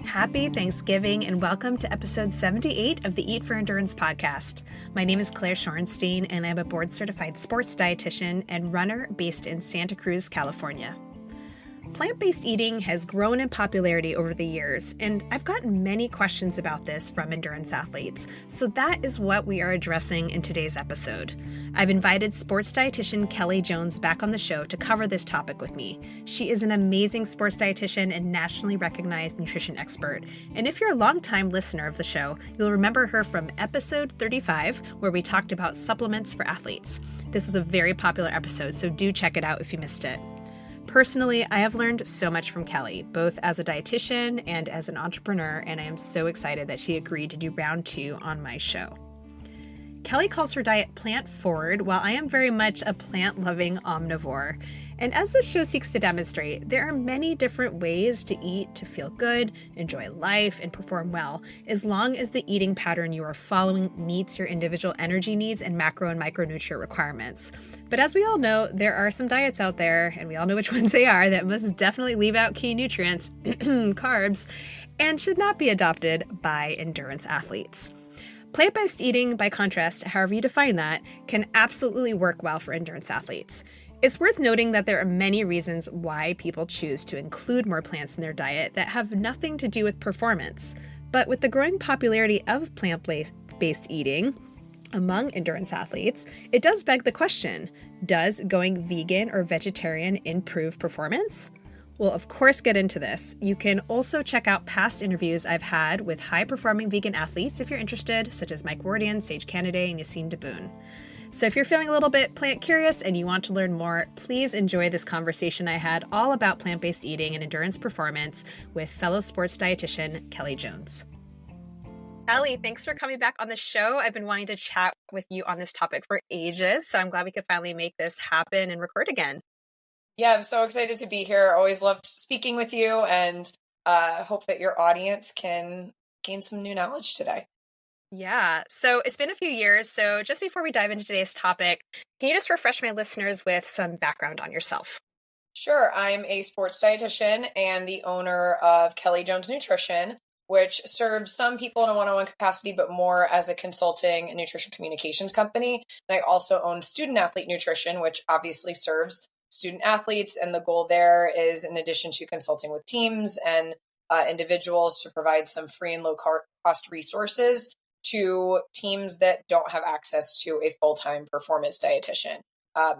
Happy Thanksgiving and welcome to episode 78 of the Eat for Endurance podcast. My name is Claire Shorenstein and I'm a board-certified sports dietitian and runner based in Santa Cruz, California. Plant-based eating has grown in popularity over the years, and I've gotten many questions about this from endurance athletes, so that is what we are addressing in today's episode. I've invited sports dietitian Kelly Jones back on the show to cover this topic with me. She is an amazing sports dietitian and nationally recognized nutrition expert, and if you're a longtime listener of the show, you'll remember her from episode 35, where we talked about supplements for athletes. This was a very popular episode, so do check it out if you missed it. Personally, I have learned so much from Kelly, both as a dietitian and as an entrepreneur, and I am so excited that she agreed to do round 2 on my show. Kelly calls her diet plant-forward, while I am very much a plant-loving omnivore. And as this show seeks to demonstrate, there are many different ways to eat to feel good, enjoy life, and perform well, as long as the eating pattern you are following meets your individual energy needs and macro and micronutrient requirements. But as we all know, there are some diets out there, and we all know which ones they are, that most definitely leave out key nutrients, carbs, and should not be adopted by endurance athletes. Plant-based eating, by contrast, however you define that, can absolutely work well for endurance athletes. It's worth noting that there are many reasons why people choose to include more plants in their diet that have nothing to do with performance. But with the growing popularity of plant-based eating among endurance athletes, it does beg the question, does going vegan or vegetarian improve performance? We'll of course get into this. You can also check out past interviews I've had with high-performing vegan athletes if you're interested, such as Mike Wardian, Sage Canaday, and Yassine Daboon. So if you're feeling a little bit plant curious and you want to learn more, please enjoy this conversation I had all about plant-based eating and endurance performance with fellow sports dietitian Kelly Jones. Kelly, thanks for coming back on the show. I've been wanting to chat with you on this topic for ages, so I'm glad we could finally make this happen and record again. Yeah, I'm so excited to be here. Always loved speaking with you and hope that your audience can gain some new knowledge today. Yeah, so it's been a few years. So just before we dive into today's topic, can you just refresh my listeners with some background on yourself? Sure. I'm a sports dietitian and the owner of Kelly Jones Nutrition, which serves some people in a one-on-one capacity, but more as a consulting and nutrition communications company. And I also own Student Athlete Nutrition, which obviously serves student athletes. And the goal there is, in addition to consulting with teams and individuals, to provide some free and low-cost resources to teams that don't have access to a full-time performance dietitian.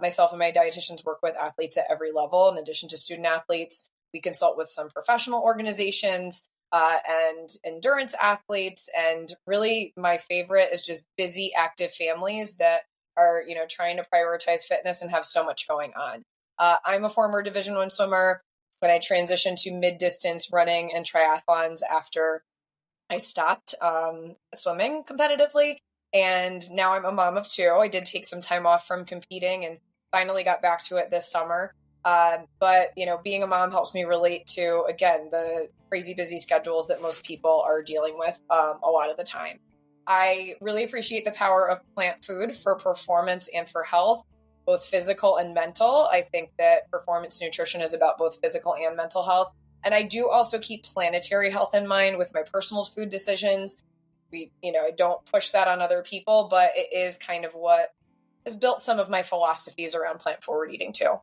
Myself and my dietitians work with athletes at every level. In addition to student athletes, we consult with some professional organizations and endurance athletes. And really, my favorite is just busy, active families that are, trying to prioritize fitness and have so much going on. I'm a former Division I swimmer. When I transitioned to mid-distance running and triathlons after I stopped swimming competitively, and now I'm a mom of 2. I did take some time off from competing and finally got back to it this summer. But, being a mom helps me relate to, again, the crazy busy schedules that most people are dealing with a lot of the time. I really appreciate the power of plant food for performance and for health, both physical and mental. I think that performance nutrition is about both physical and mental health. And I do also keep planetary health in mind with my personal food decisions. I don't push that on other people, but it is kind of what has built some of my philosophies around plant-forward eating too.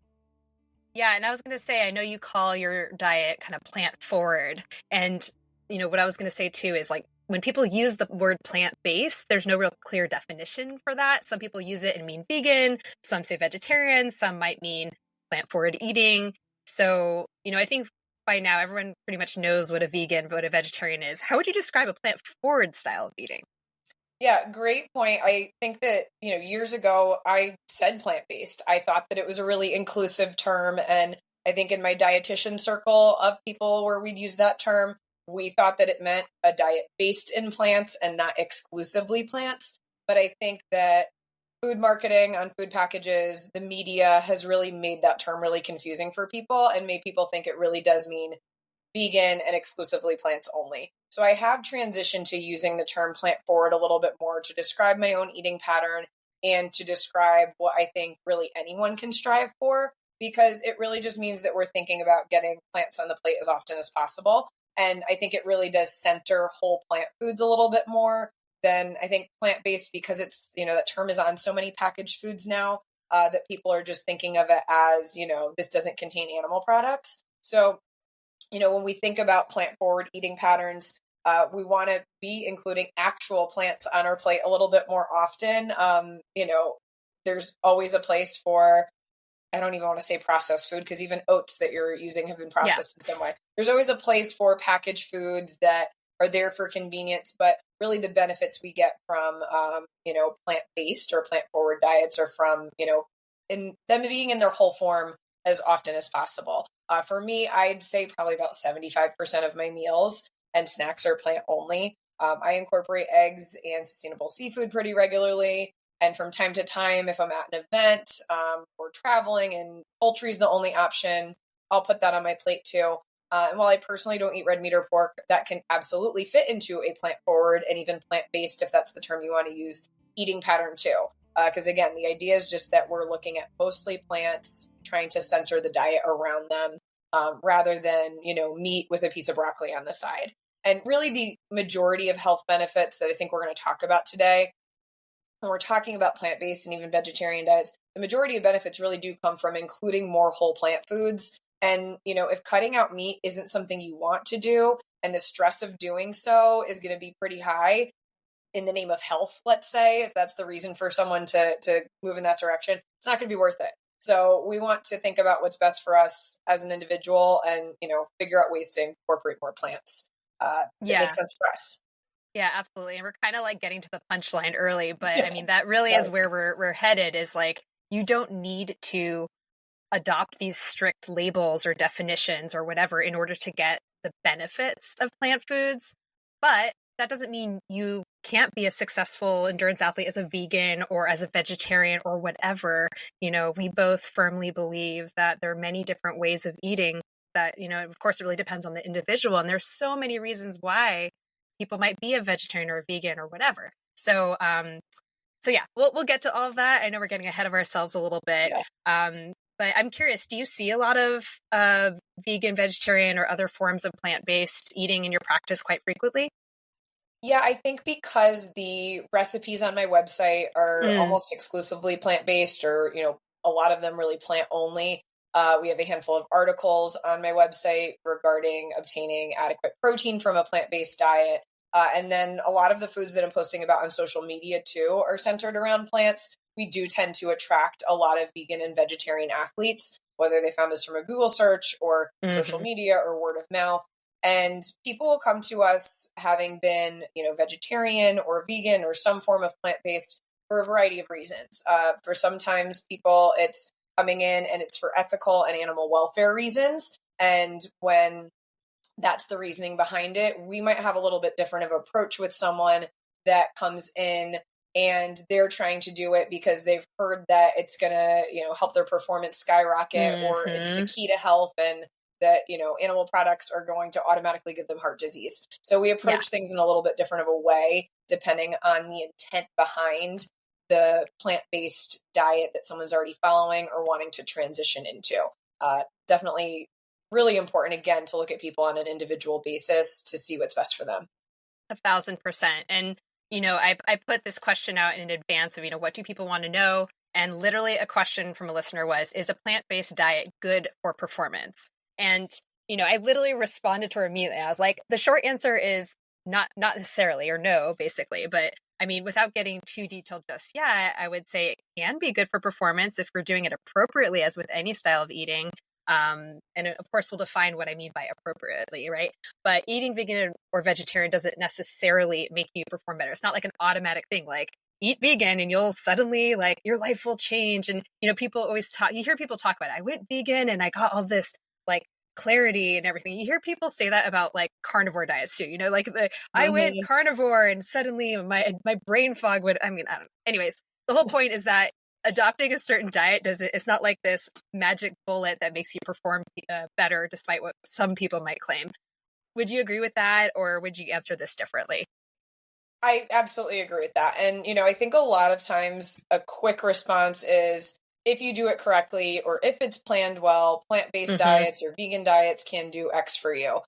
Yeah, and I was going to say, I know you call your diet kind of plant-forward. And, what I was going to say too is, like, when people use the word plant-based, there's no real clear definition for that. Some people use it and mean vegan, some say vegetarian, some might mean plant-forward eating. So, I think by now, everyone pretty much knows what a vegan, what a vegetarian is. How would you describe a plant-forward style of eating? Yeah, great point. I think that, years ago, I said plant-based. I thought that it was a really inclusive term. And I think in my dietitian circle of people where we'd use that term, we thought that it meant a diet based in plants and not exclusively plants. But I think that food marketing on food packages, the media has really made that term really confusing for people and made people think it really does mean vegan and exclusively plants only. So I have transitioned to using the term plant forward a little bit more to describe my own eating pattern and to describe what I think really anyone can strive for, because it really just means that we're thinking about getting plants on the plate as often as possible. And I think it really does center whole plant foods a little bit more than I think plant-based, because it's, that term is on so many packaged foods now, that people are just thinking of it as, this doesn't contain animal products. So, when we think about plant-forward eating patterns, we want to be including actual plants on our plate a little bit more often. There's always a place for, I don't even want to say processed food, because even oats that you're using have been processed in some way. There's always a place for packaged foods that are there for convenience, but really the benefits we get from, plant-based or plant-forward diets are from, in them being in their whole form as often as possible. For me, I'd say probably about 75% of my meals and snacks are plant only. I incorporate eggs and sustainable seafood pretty regularly. And from time to time, if I'm at an event or traveling and poultry is the only option, I'll put that on my plate too. And while I personally don't eat red meat or pork, that can absolutely fit into a plant-forward and even plant-based, if that's the term you want to use, eating pattern too. Because again, the idea is just that we're looking at mostly plants, trying to center the diet around them, rather than, meat with a piece of broccoli on the side. And really the majority of health benefits that I think we're going to talk about today, when we're talking about plant-based and even vegetarian diets, the majority of benefits really do come from including more whole plant foods. And, if cutting out meat isn't something you want to do, and the stress of doing so is going to be pretty high in the name of health, let's say, if that's the reason for someone to move in that direction, it's not going to be worth it. So we want to think about what's best for us as an individual and, figure out ways to incorporate more plants that make sense for us. Yeah, absolutely. And we're kind of like getting to the punchline early, but I mean, that really is where we're headed, is like, you don't need to adopt these strict labels or definitions or whatever in order to get the benefits of plant foods. But that doesn't mean you can't be a successful endurance athlete as a vegan or as a vegetarian or whatever. We both firmly believe that there are many different ways of eating that, of course, it really depends on the individual. And there's so many reasons why people might be a vegetarian or a vegan or whatever. So yeah, we'll get to all of that. I know we're getting ahead of ourselves a little bit. Yeah. But I'm curious, do you see a lot of vegan, vegetarian, or other forms of plant-based eating in your practice quite frequently? Yeah, I think because the recipes on my website are almost exclusively plant-based, or, a lot of them really plant-only. We have a handful of articles on my website regarding obtaining adequate protein from a plant-based diet. And then a lot of the foods that I'm posting about on social media too are centered around plants. We do tend to attract a lot of vegan and vegetarian athletes, whether they found us from a Google search or social media or word of mouth. And people will come to us having been, vegetarian or vegan or some form of plant-based for a variety of reasons. For sometimes people, it's coming in and it's for ethical and animal welfare reasons. And when that's the reasoning behind it, we might have a little bit different of approach with someone that comes in and they're trying to do it because they've heard that it's going to, help their performance skyrocket, or it's the key to health, and that, animal products are going to automatically give them heart disease. So we approach things in a little bit different of a way, depending on the intent behind the plant-based diet that someone's already following or wanting to transition into. Definitely really important, again, to look at people on an individual basis to see what's best for them. 1,000%. And, I put this question out in advance of, what do people want to know? And literally a question from a listener was, is a plant-based diet good for performance? And, I literally responded to her immediately. I was like, the short answer is not necessarily, or no, basically. But I mean, without getting too detailed just yet, I would say it can be good for performance if we're doing it appropriately, as with any style of eating. And of course, we'll define what I mean by appropriately, right? But eating vegan or vegetarian doesn't necessarily make you perform better. It's not like an automatic thing, like eat vegan and you'll suddenly, like, your life will change. And, people always you hear people talk about it. I went vegan and I got all this, like, clarity and everything. You hear people say that about, like, carnivore diets too, I went carnivore and suddenly my brain fog would, I don't know. Anyways, the whole point is that adopting a certain diet it's not like this magic bullet that makes you perform better, despite what some people might claim. Would you agree with that, or would you answer this differently? I absolutely agree with that. And, I think a lot of times a quick response is, if you do it correctly, or if it's planned well, plant-based diets or vegan diets can do X for you.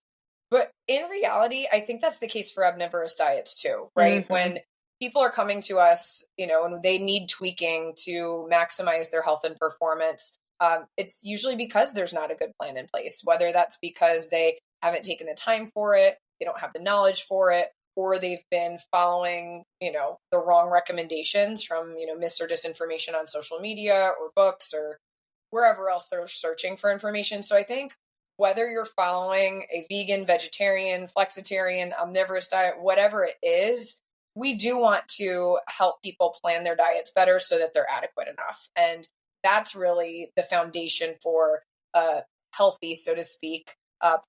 But in reality, I think that's the case for omnivorous diets too, right? Mm-hmm. When people are coming to us, and they need tweaking to maximize their health and performance, it's usually because there's not a good plan in place, whether that's because they haven't taken the time for it, they don't have the knowledge for it, or they've been following, the wrong recommendations from, mis or disinformation on social media or books or wherever else they're searching for information. So I think whether you're following a vegan, vegetarian, flexitarian, omnivorous diet, whatever it is, we do want to help people plan their diets better so that they're adequate enough. And that's really the foundation for a healthy, so to speak,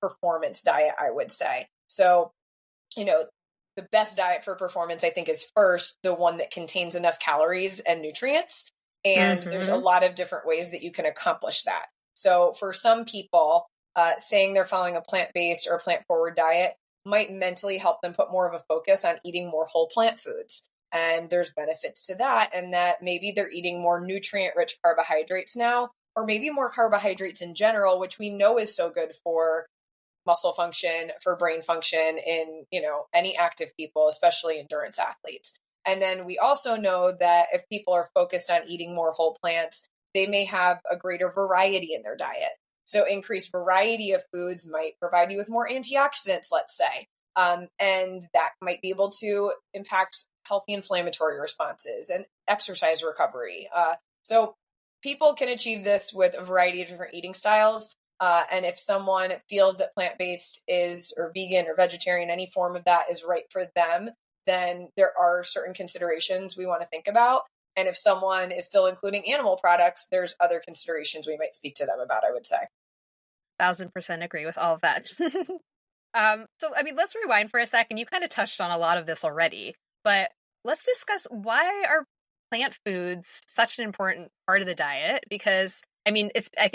performance diet, I would say. So, the best diet for performance, I think, is first the one that contains enough calories and nutrients. And there's a lot of different ways that you can accomplish that. So for some people, saying they're following a plant-based or plant-forward diet might mentally help them put more of a focus on eating more whole plant foods. And there's benefits to that, and that maybe they're eating more nutrient-rich carbohydrates now, or maybe more carbohydrates in general, which we know is so good for muscle function, for brain function in, any active people, especially endurance athletes. And then we also know that if people are focused on eating more whole plants, they may have a greater variety in their diet. So increased variety of foods might provide you with more antioxidants, let's say. And that might be able to impact healthy inflammatory responses and exercise recovery. So people can achieve this with a variety of different eating styles. And if someone feels that plant-based is, or vegan or vegetarian, any form of that is right for them, then there are certain considerations we want to think about. And if someone is still including animal products, there's other considerations we might speak to them about, I would say. 1,000% agree with all of that. Let's rewind for a second. You kind of touched on a lot of this already, but let's discuss why are plant foods such an important part of the diet? Because I think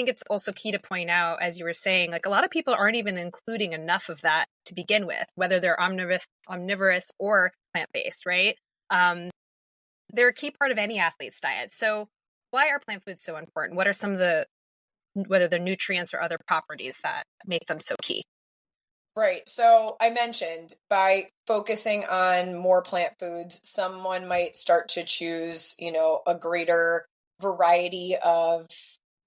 it's also key to point out, as you were saying, like a lot of people aren't even including enough of that to begin with, whether they're omnivorous or plant-based, right? They're a key part of any athlete's diet. So why are plant foods so important? What are some of whether they're nutrients or other properties that make them so key? Right. So I mentioned by focusing on more plant foods, someone might start to choose, a greater variety of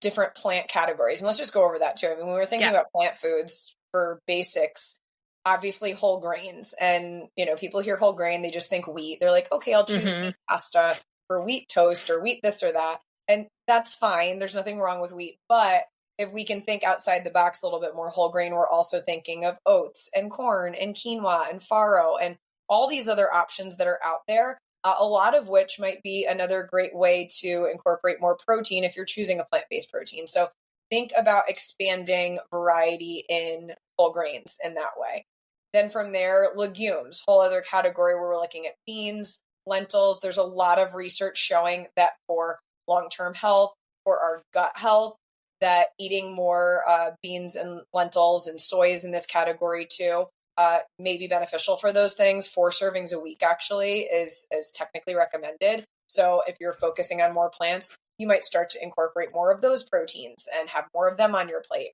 different plant categories. And let's just go over that too. When we're thinking about plant foods for basics, obviously whole grains, and, people hear whole grain, they just think wheat. They're like, okay, I'll choose wheat pasta or wheat toast or wheat this or that. And that's fine. There's nothing wrong with wheat. But if we can think outside the box a little bit more whole grain, we're also thinking of oats and corn and quinoa and farro and all these other options that are out there. A lot of which might be another great way to incorporate more protein if you're choosing a plant-based protein. So think about expanding variety in whole grains in that way. Then from there, legumes, whole other category where we're looking at beans, lentils. There's a lot of research showing that for long-term health, for our gut health, that eating more beans and lentils and soy is in this category too. May be beneficial for those things. 4 servings a week actually is technically recommended. So if you're focusing on more plants, you might start to incorporate more of those proteins and have more of them on your plate.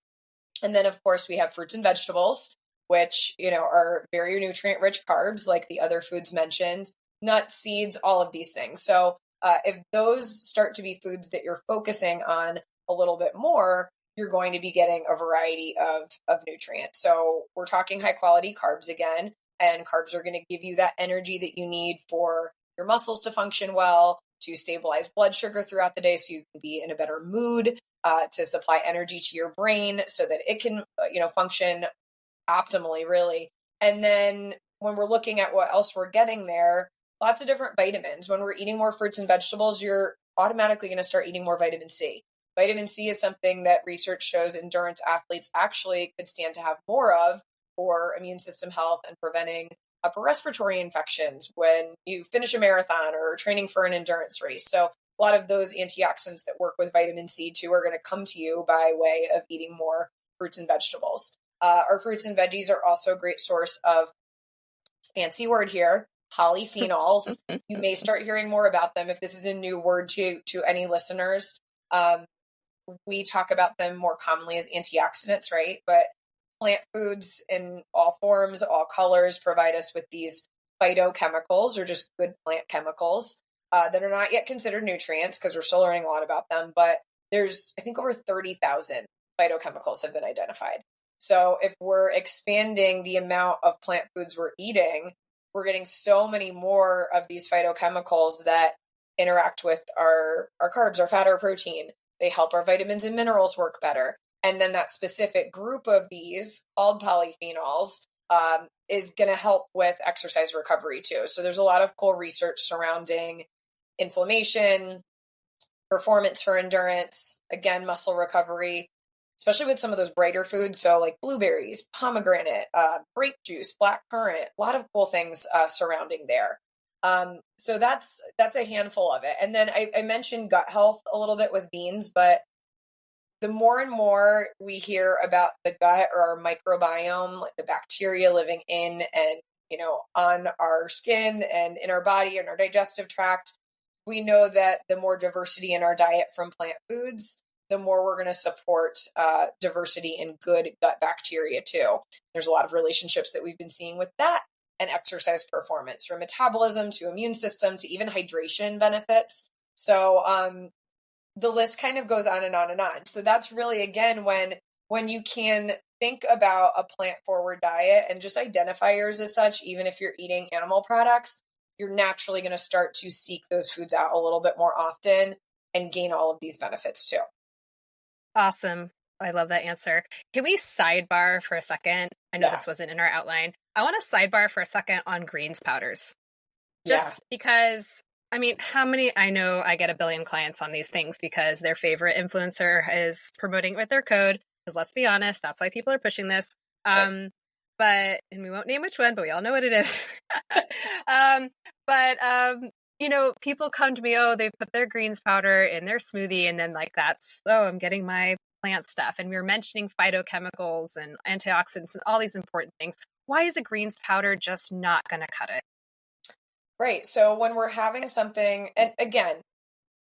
And then of course we have fruits and vegetables, which, are very nutrient rich carbs like the other foods mentioned, nuts, seeds, all of these things. So if those start to be foods that you're focusing on a little bit more, you're going to be getting a variety of nutrients. So we're talking high quality carbs again, and carbs are going to give you that energy that you need for your muscles to function well, to stabilize blood sugar throughout the day so you can be in a better mood, to supply energy to your brain so that it can, function optimally, really. And then when we're looking at what else we're getting there, lots of different vitamins. When we're eating more fruits and vegetables, you're automatically going to start eating more vitamin C. Vitamin C is something that research shows endurance athletes actually could stand to have more of for immune system health and preventing upper respiratory infections when you finish a marathon or training for an endurance race. So a lot of those antioxidants that work with vitamin C too are going to come to you by way of eating more fruits and vegetables. Our fruits and veggies are also a great source of, fancy word here, polyphenols. You may start hearing more about them if this is a new word to any listeners. We talk about them more commonly as antioxidants, right? But plant foods in all forms, all colors provide us with these phytochemicals, or just good plant chemicals, that are not yet considered nutrients because we're still learning a lot about them. But there's, I think, over 30,000 phytochemicals have been identified. So if we're expanding the amount of plant foods we're eating, we're getting so many more of these phytochemicals that interact with our carbs, our fat, our protein. They help our vitamins and minerals work better. And then that specific group of these, called polyphenols, is going to help with exercise recovery too. So there's a lot of cool research surrounding inflammation, performance for endurance, again, muscle recovery, especially with some of those brighter foods. So like blueberries, pomegranate, grape juice, black currant, a lot of cool things surrounding there. So that's a handful of it. And then I mentioned gut health a little bit with beans, but the more and more we hear about the gut or our microbiome, like the bacteria living in and, on our skin and in our body and our digestive tract, we know that the more diversity in our diet from plant foods, the more we're going to support diversity in good gut bacteria too. There's a lot of relationships that we've been seeing with that and exercise performance, from metabolism to immune system to even hydration benefits. So the list kind of goes on and on and on. So that's really, again, when you can think about a plant-forward diet and just identify yours as such, even if you're eating animal products, you're naturally going to start to seek those foods out a little bit more often and gain all of these benefits too. Awesome. I love that answer. Can we sidebar for a second? I know this wasn't in our outline. I want to sidebar for a second on greens powders. Just because, I know I get a billion clients on these things because their favorite influencer is promoting it with their code. Because let's be honest, that's why people are pushing this. And we won't name which one, but we all know what it is. People come to me, they put their greens powder in their smoothie, and then I'm getting my plant stuff. And we were mentioning phytochemicals and antioxidants and all these important things. Why is a greens powder just not going to cut it? Right. So when we're having something, and again,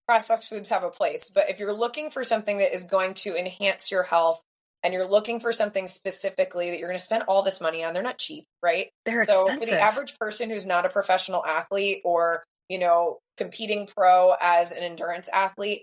processed foods have a place, but if you're looking for something that is going to enhance your health and you're looking for something specifically that you're going to spend all this money on, they're not cheap, right? They're expensive. expensive. For the average person who's not a professional athlete or, competing pro as an endurance athlete,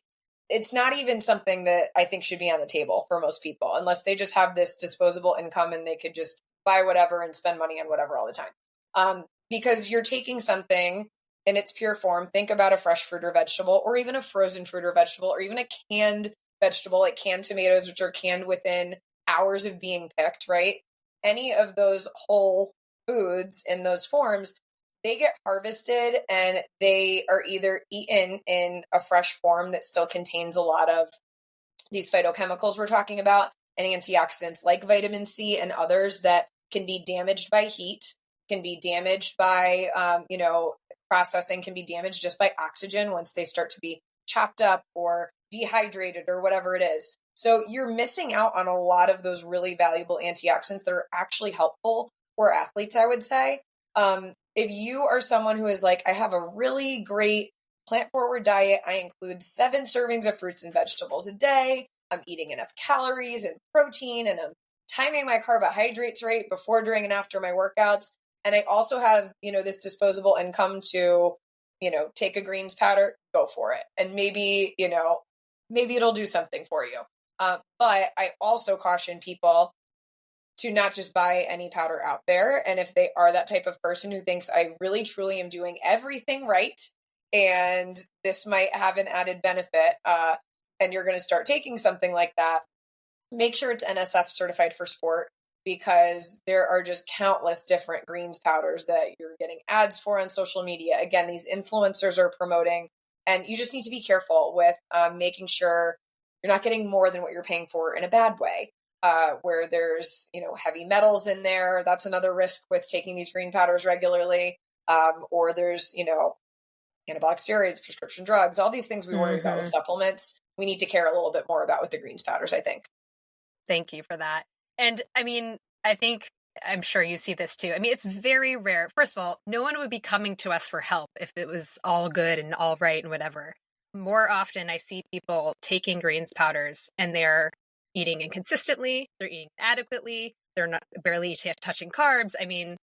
it's not even something that I think should be on the table for most people, unless they just have this disposable income and they could just buy whatever and spend money on whatever all the time. Because you're taking something in its pure form. Think about a fresh fruit or vegetable, or even a frozen fruit or vegetable, or even a canned vegetable like canned tomatoes, which are canned within hours of being picked, right? Any of those whole foods in those forms, they get harvested and they are either eaten in a fresh form that still contains a lot of these phytochemicals we're talking about, and antioxidants like vitamin C and others that can be damaged by heat, can be damaged by, processing, can be damaged just by oxygen once they start to be chopped up or dehydrated or whatever it is. So you're missing out on a lot of those really valuable antioxidants that are actually helpful for athletes, I would say. If you are someone who is like, I have a really great plant-forward diet, I include 7 servings of fruits and vegetables a day, I'm eating enough calories and protein, and I'm timing my carbohydrates right before, during, and after my workouts, and I also have, this disposable income to, take a greens powder, go for it. And maybe it'll do something for you. But I also caution people to not just buy any powder out there. And if they are that type of person who thinks I really, truly am doing everything right, and this might have an added benefit, and you're going to start taking something like that, make sure it's NSF certified for sport, because there are just countless different greens powders that you're getting ads for on social media. Again, these influencers are promoting, and you just need to be careful with making sure you're not getting more than what you're paying for in a bad way, where there's, heavy metals in there. That's another risk with taking these green powders regularly. Or there's, anabolic steroids, prescription drugs, all these things we worry about with supplements. We need to care a little bit more about with the greens powders, I think. Thank you for that. And I'm sure you see this too. It's very rare. First of all, no one would be coming to us for help if it was all good and all right and whatever. More often I see people taking greens powders and they're eating inconsistently, they're eating adequately, they're not barely touching carbs. I mean,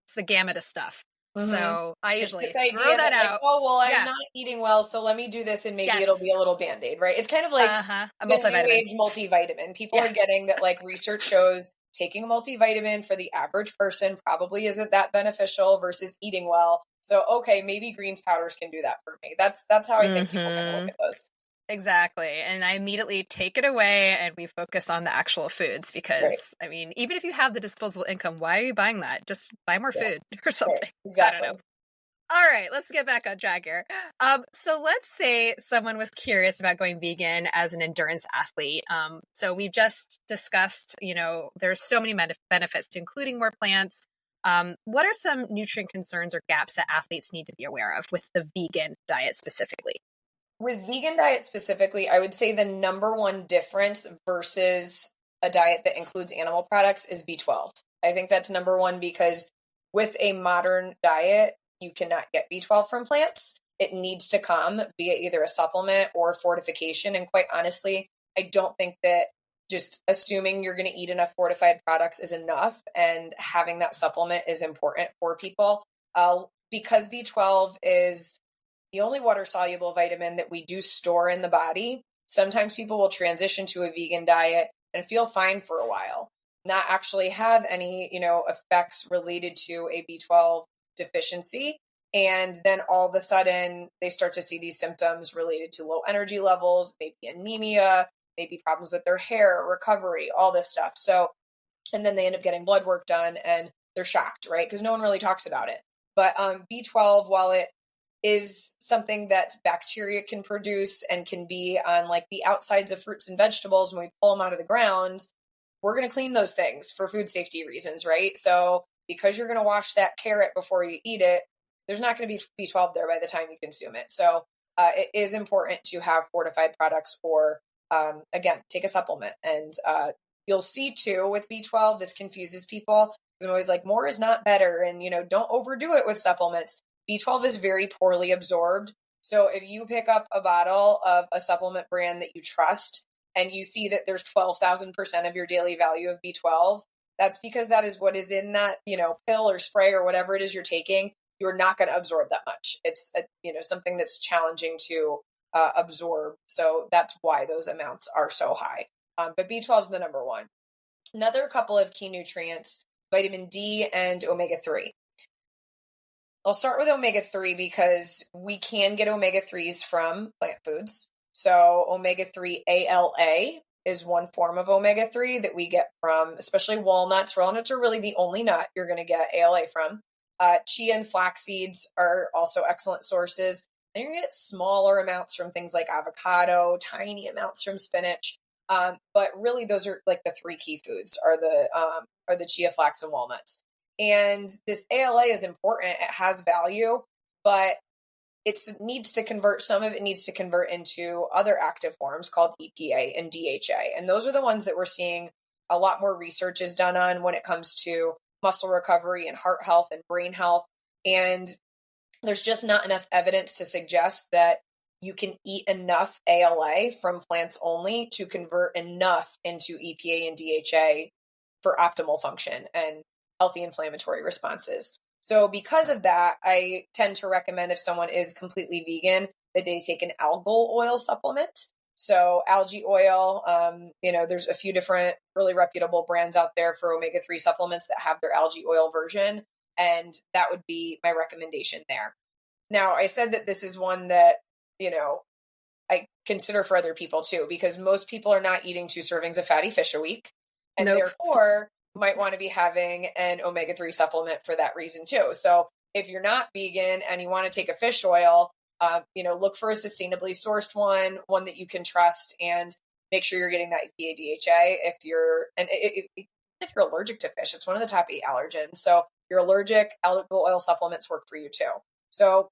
it's the gamut of stuff. Mm-hmm. So I It's usually this idea throw that like, out. oh, well, I'm Yeah. not eating well, so let me do this and maybe Yes. it'll be a little Band-Aid, right? It's kind of like A the new multivitamin. age multivitamin. People are getting that, like, research shows taking a multivitamin for the average person probably isn't that beneficial versus eating well. So, okay, maybe greens powders can do that for me. That's how I think people kind of look at those. Exactly. And I immediately take it away and we focus on the actual foods because, I mean, even if you have the disposable income, why are you buying that? Just buy more food or something. Right. Exactly. I don't know. All right, let's get back on track here. So let's say someone was curious about going vegan as an endurance athlete. So we've just discussed, there's so many benefits to including more plants. What are some nutrient concerns or gaps that athletes need to be aware of with the vegan diet specifically? With vegan diet specifically, I would say the number one difference versus a diet that includes animal products is B12. I think that's number one because with a modern diet, you cannot get B12 from plants. It needs to come via either a supplement or fortification. And quite honestly, I don't think that just assuming you're going to eat enough fortified products is enough. And having that supplement is important for people because B12 is the only water-soluble vitamin that we do store in the body. Sometimes people will transition to a vegan diet and feel fine for a while, not actually have any, effects related to a B12 deficiency. And then all of a sudden they start to see these symptoms related to low energy levels, maybe anemia, maybe problems with their hair, recovery, all this stuff. So, and then they end up getting blood work done and they're shocked, right? Because no one really talks about it. But B12, while it is something that bacteria can produce and can be on like the outsides of fruits and vegetables when we pull them out of the ground, we're going to clean those things for food safety reasons, right? So because you're going to wash that carrot before you eat it, there's not going to be B12 there by the time you consume it. So it is important to have fortified products or, again, take a supplement. And you'll see too with B12, this confuses people. I'm always like, more is not better. And, don't overdo it with supplements. B12 is very poorly absorbed. So if you pick up a bottle of a supplement brand that you trust and you see that there's 12,000% of your daily value of B12, that's because that is what is in that, pill or spray or whatever it is you're taking. You're not going to absorb that much. It's, something that's challenging to absorb. So that's why those amounts are so high. But B12 is the number one. Another couple of key nutrients, vitamin D and omega-3. I'll start with omega-3 because we can get omega-3s from plant foods. So omega-3 ALA is one form of omega-3 that we get from, especially walnuts. Walnuts are really the only nut you're going to get ALA from. Chia and flax seeds are also excellent sources. And you're going to get smaller amounts from things like avocado, tiny amounts from spinach. But really those are like the three key foods are the chia, flax, and walnuts. And this ALA is important. It has value, but it needs to convert, some of it needs to convert into other active forms called EPA and DHA. And those are the ones that we're seeing a lot more research is done on when it comes to muscle recovery and heart health and brain health. And there's just not enough evidence to suggest that you can eat enough ALA from plants only to convert enough into EPA and DHA for optimal function and healthy inflammatory responses. So because of that, I tend to recommend if someone is completely vegan that they take an algal oil supplement. So algae oil, there's a few different really reputable brands out there for omega-3 supplements that have their algae oil version. And that would be my recommendation there. Now, I said that this is one that, I consider for other people too, because most people are not eating 2 servings of fatty fish a week. And therefore, might want to be having an omega-3 supplement for that reason too. So if you're not vegan and you want to take a fish oil, look for a sustainably sourced one that you can trust, and make sure you're getting that EPA DHA. If you're allergic to fish, it's one of the top 8 allergens. So if you're allergic, algal oil supplements work for you too. So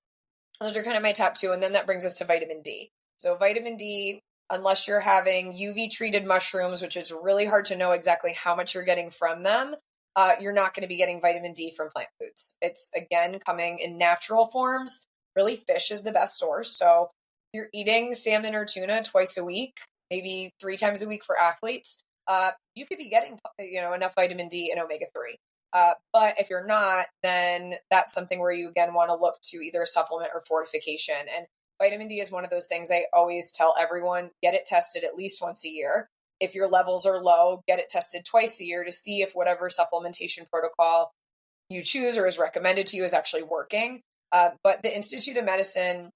those are kind of my top 2. And then that brings us to vitamin D. So vitamin D, unless you're having UV treated mushrooms, which is really hard to know exactly how much you're getting from them, you're not going to be getting vitamin D from plant foods. It's, again, coming in natural forms. Really, fish is the best source. So you're eating salmon or tuna twice a week, maybe 3 times a week for athletes. you could be getting, enough vitamin D and omega-3. But if you're not, then that's something where you again want to look to either a supplement or fortification. And vitamin D is one of those things I always tell everyone, get it tested at least once a year. If your levels are low, get it tested twice a year to see if whatever supplementation protocol you choose or is recommended to you is actually working. But the Institute of Medicine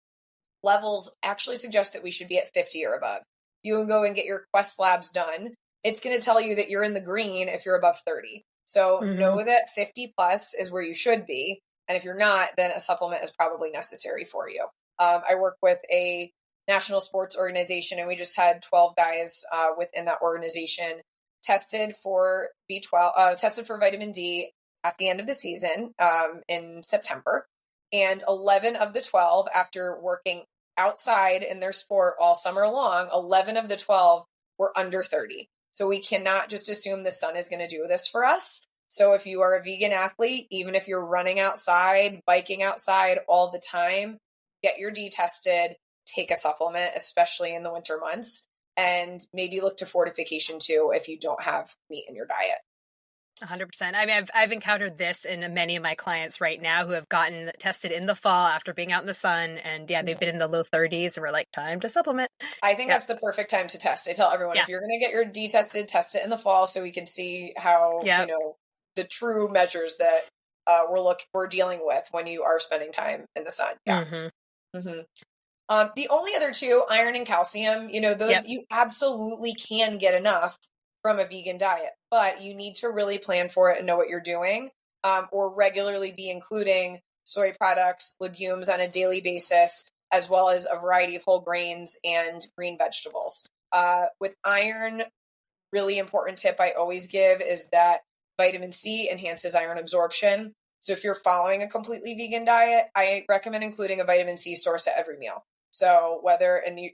levels actually suggest that we should be at 50 or above. You can go and get your Quest labs done. It's going to tell you that you're in the green if you're above 30. So know that 50 plus is where you should be. And if you're not, then a supplement is probably necessary for you. I work with a national sports organization, and we just had 12 guys within that organization tested for B12, tested for vitamin D at the end of the season in September. And 11 of the 12, after working outside in their sport all summer long, 11 of the 12 were under 30. So we cannot just assume the sun is going to do this for us. So if you are a vegan athlete, even if you're running outside, biking outside all the time, get your D tested, take a supplement, especially in the winter months, and maybe look to fortification too if you don't have meat in your diet. 100%. I mean, I've encountered this in many of my clients right now who have gotten tested in the fall after being out in the sun. And yeah, they've been in the low 30s and we're like, time to supplement. I think that's the perfect time to test. I tell everyone, if you're going to get your D tested, test it in the fall so we can see how, the true measures that we're dealing with when you are spending time in the sun. Yeah. The only other two, iron and calcium, those you absolutely can get enough from a vegan diet, but you need to really plan for it and know what you're doing, or regularly be including soy products, legumes on a daily basis, as well as a variety of whole grains and green vegetables. With iron, really important tip I always give is that vitamin C enhances iron absorption. So if you're following a completely vegan diet, I recommend including a vitamin C source at every meal. So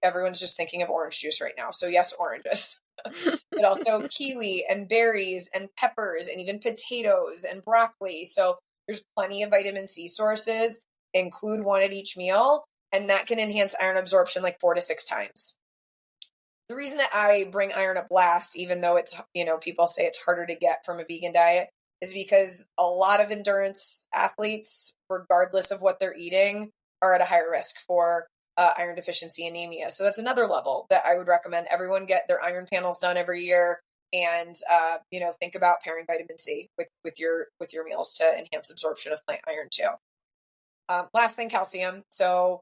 everyone's just thinking of orange juice right now. So yes, oranges, but also kiwi and berries and peppers and even potatoes and broccoli. So there's plenty of vitamin C sources. Include one at each meal, and that can enhance iron absorption like 4 to 6 times. The reason that I bring iron up last, even though it's, people say it's harder to get from a vegan diet, is because a lot of endurance athletes, regardless of what they're eating, are at a higher risk for iron deficiency anemia. So that's another level that I would recommend everyone get their iron panels done every year, and think about pairing vitamin C with your meals to enhance absorption of plant iron too. Last thing, calcium. So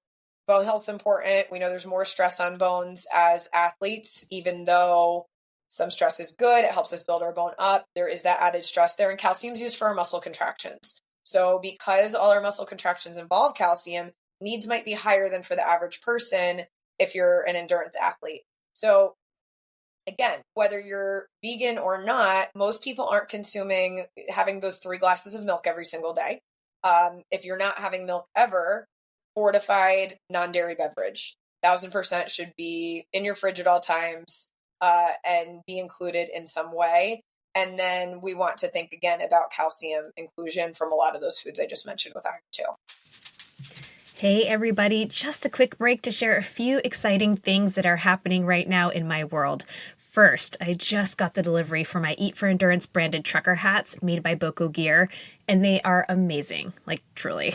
bone health's important. We know there's more stress on bones as athletes, even though some stress is good. It helps us build our bone up. There is that added stress there, and calcium's used for our muscle contractions. So because all our muscle contractions involve calcium, needs might be higher than for the average person if you're an endurance athlete. So again, whether you're vegan or not, most people aren't having those 3 glasses of milk every single day. If you're not having milk ever, fortified non-dairy beverage, 1000% should be in your fridge at all times, and be included in some way. And then we want to think again about calcium inclusion from a lot of those foods I just mentioned with iron too. Hey everybody, just a quick break to share a few exciting things that are happening right now in my world. First, I just got the delivery for my Eat for Endurance branded trucker hats made by Boko Gear, and they are amazing, like truly.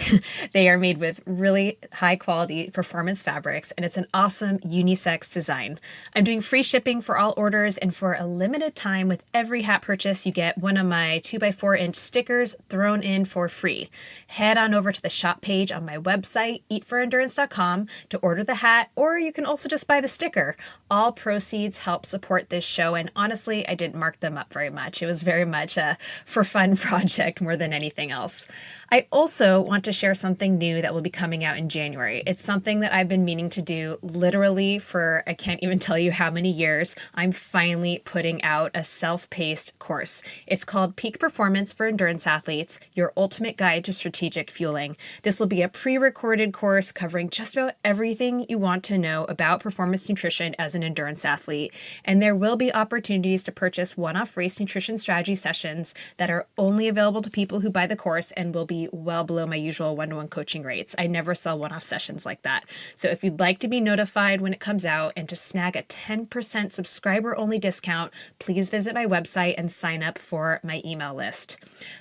They are made with really high quality performance fabrics, and it's an awesome unisex design. I'm doing free shipping for all orders, and for a limited time with every hat purchase, you get one of my 2x4-inch stickers thrown in for free. Head on over to the shop page on my website, eatforendurance.com, to order the hat, or you can also just buy the sticker. All proceeds help support this show, and honestly, I didn't mark them up very much. It was very much a for fun project more than anything else. I also want to share something new that will be coming out in January. It's something that I've been meaning to do literally for, I can't even tell you how many years. I'm finally putting out a self-paced course. It's called Peak Performance for Endurance Athletes, Your Ultimate Guide to Strategic Fueling. This will be a pre-recorded course covering just about everything you want to know about performance nutrition as an endurance athlete. And there will be opportunities to purchase one-off race nutrition strategy sessions that are only available to people who who buy the course and will be well below my usual one-to-one coaching rates. I never sell one-off sessions like that. So if you'd like to be notified when it comes out and to snag a 10% subscriber-only discount, please visit my website and sign up for my email list.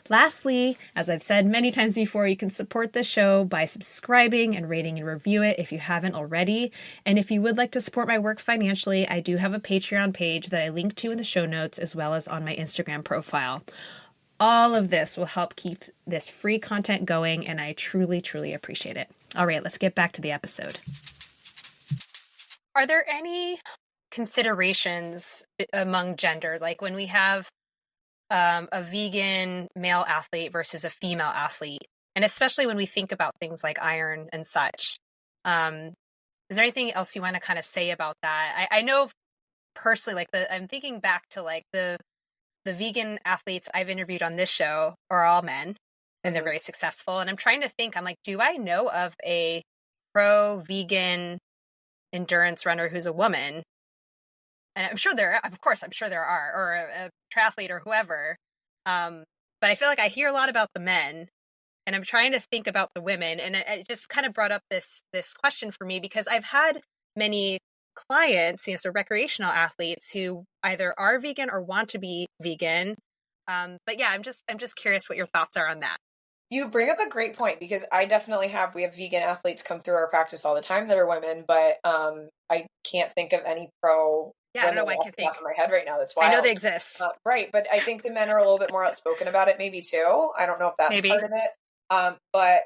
Lastly, as I've said many times before, you can support the show by subscribing and rating and review it if you haven't already. And if you would like to support my work financially, I do have a Patreon page that I link to in the show notes as well as on my Instagram profile. All of this will help keep this free content going, and I truly, truly appreciate it. All right, let's get back to the episode. Are there any considerations among gender, like when we have a vegan male athlete versus a female athlete, and especially when we think about things like iron and such? Is there anything else you want to kind of say about that? I know personally, I'm thinking back to the vegan athletes I've interviewed on this show are all men, and they're very successful. And I'm trying to think, I'm like, do I know of a pro-vegan endurance runner who's a woman? And I'm sure I'm sure there are, or a triathlete or whoever. But I feel like I hear a lot about the men, and I'm trying to think about the women. And it just kind of brought up this question for me, because I've had many clients, so recreational athletes who either are vegan or want to be vegan. But yeah, I'm just curious what your thoughts are on that. You bring up a great point, because we have vegan athletes come through our practice all the time that are women, but I can't think of any pro. Yeah, I don't know why I can't think off of my head right now. That's why I know they exist. Right, but I think the men are a little bit more outspoken about it, maybe too. I don't know if that's part of it. But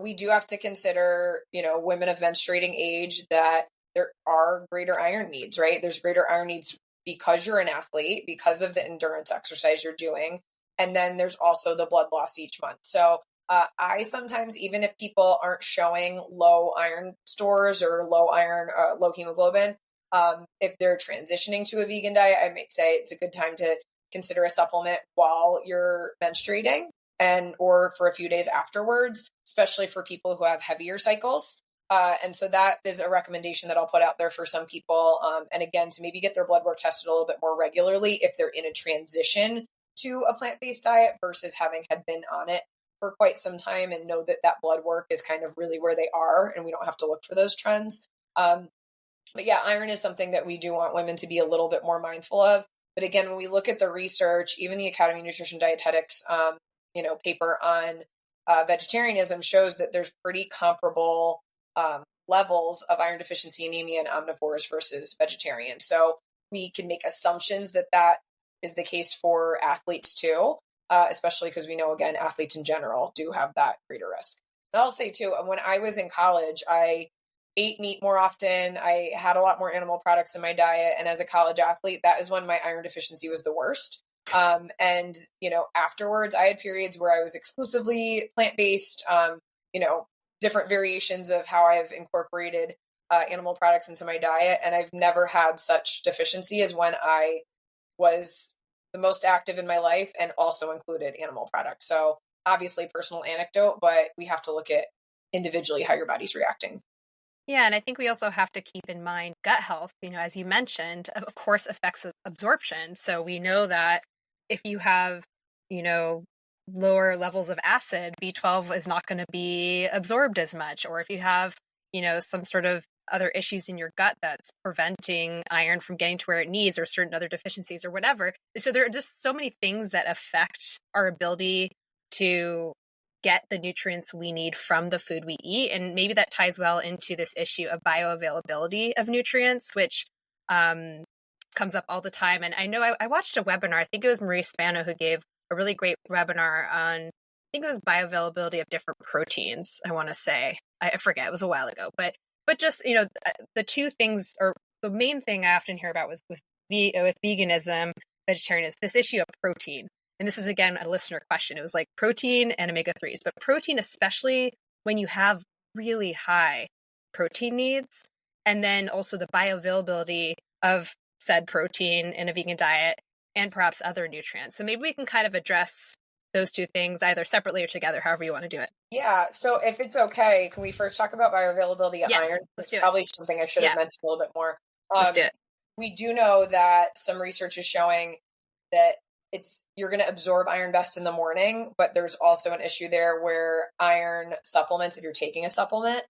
we do have to consider, women of menstruating age, that there are greater iron needs, right? There's greater iron needs because you're an athlete, because of the endurance exercise you're doing. And then there's also the blood loss each month. So I sometimes, even if people aren't showing low iron stores or low hemoglobin, if they're transitioning to a vegan diet, I might say it's a good time to consider a supplement while you're menstruating or for a few days afterwards, especially for people who have heavier cycles. And so that is a recommendation that I'll put out there for some people. And again, to maybe get their blood work tested a little bit more regularly if they're in a transition to a plant-based diet versus having had been on it for quite some time and know that blood work is kind of really where they are, and we don't have to look for those trends. But yeah, iron is something that we do want women to be a little bit more mindful of. But again, when we look at the research, even the Academy of Nutrition Dietetics, paper on vegetarianism shows that there's pretty comparable levels of iron deficiency anemia in omnivores versus vegetarians. So we can make assumptions that is the case for athletes too, especially because we know, again, athletes in general do have that greater risk. And I'll say too, when I was in college, I ate meat more often. I had a lot more animal products in my diet. And as a college athlete, that is when my iron deficiency was the worst. And afterwards, I had periods where I was exclusively plant-based, different variations of how I've incorporated animal products into my diet. And I've never had such deficiency as when I was the most active in my life and also included animal products. So obviously personal anecdote, but we have to look at individually how your body's reacting. Yeah, and I think we also have to keep in mind gut health, as you mentioned, of course, affects absorption. So we know that if you have, lower levels of acid, B12 is not going to be absorbed as much. Or if you have, some sort of other issues in your gut that's preventing iron from getting to where it needs, or certain other deficiencies or whatever. So there are just so many things that affect our ability to get the nutrients we need from the food we eat. And maybe that ties well into this issue of bioavailability of nutrients, which comes up all the time. And I know I watched a webinar, I think it was Marie Spano who gave a really great webinar on, I think it was bioavailability of different proteins, I want to say. I forget, it was a while ago. But just, the two things, or the main thing I often hear about with veganism, vegetarianism, this issue of protein. And this is, again, a listener question. It was like protein and omega-3s, but protein, especially when you have really high protein needs, and then also the bioavailability of said protein in a vegan diet and perhaps other nutrients. So maybe we can kind of address those two things either separately or together, however you want to do it. Yeah. So if it's okay, can we first talk about bioavailability of iron? Let's do it. Probably something I should have mentioned a little bit more. Let's do it. We do know that some research is showing that you're going to absorb iron best in the morning, but there's also an issue there where iron supplements, if you're taking a supplement,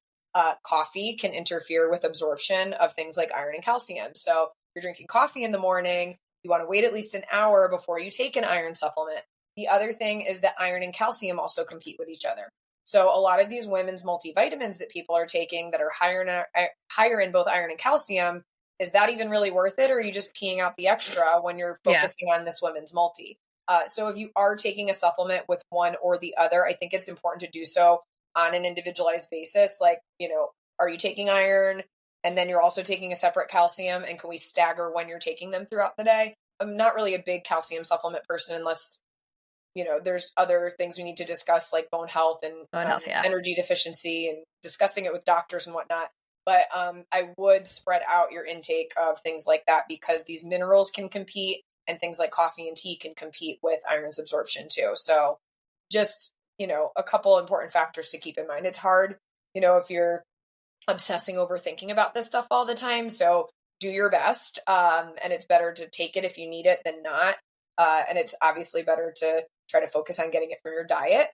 coffee can interfere with absorption of things like iron and calcium. So you're drinking coffee in the morning, you want to wait at least an hour before you take an iron supplement. The other thing is that iron and calcium also compete with each other. So a lot of these women's multivitamins that people are taking that are higher in both iron and calcium, is that even really worth it? Or are you just peeing out the extra when you're focusing on this women's multi? So if you are taking a supplement with one or the other, I think it's important to do so on an individualized basis. Like, are you taking iron and then you're also taking a separate calcium, and can we stagger when you're taking them throughout the day? I'm not really a big calcium supplement person unless, there's other things we need to discuss like bone health and energy deficiency, and discussing it with doctors and whatnot. But I would spread out your intake of things like that, because these minerals can compete, and things like coffee and tea can compete with iron's absorption too. So just, a couple important factors to keep in mind. It's hard, if you're obsessing over thinking about this stuff all the time. So do your best. And it's better to take it if you need it than not. And it's obviously better to try to focus on getting it from your diet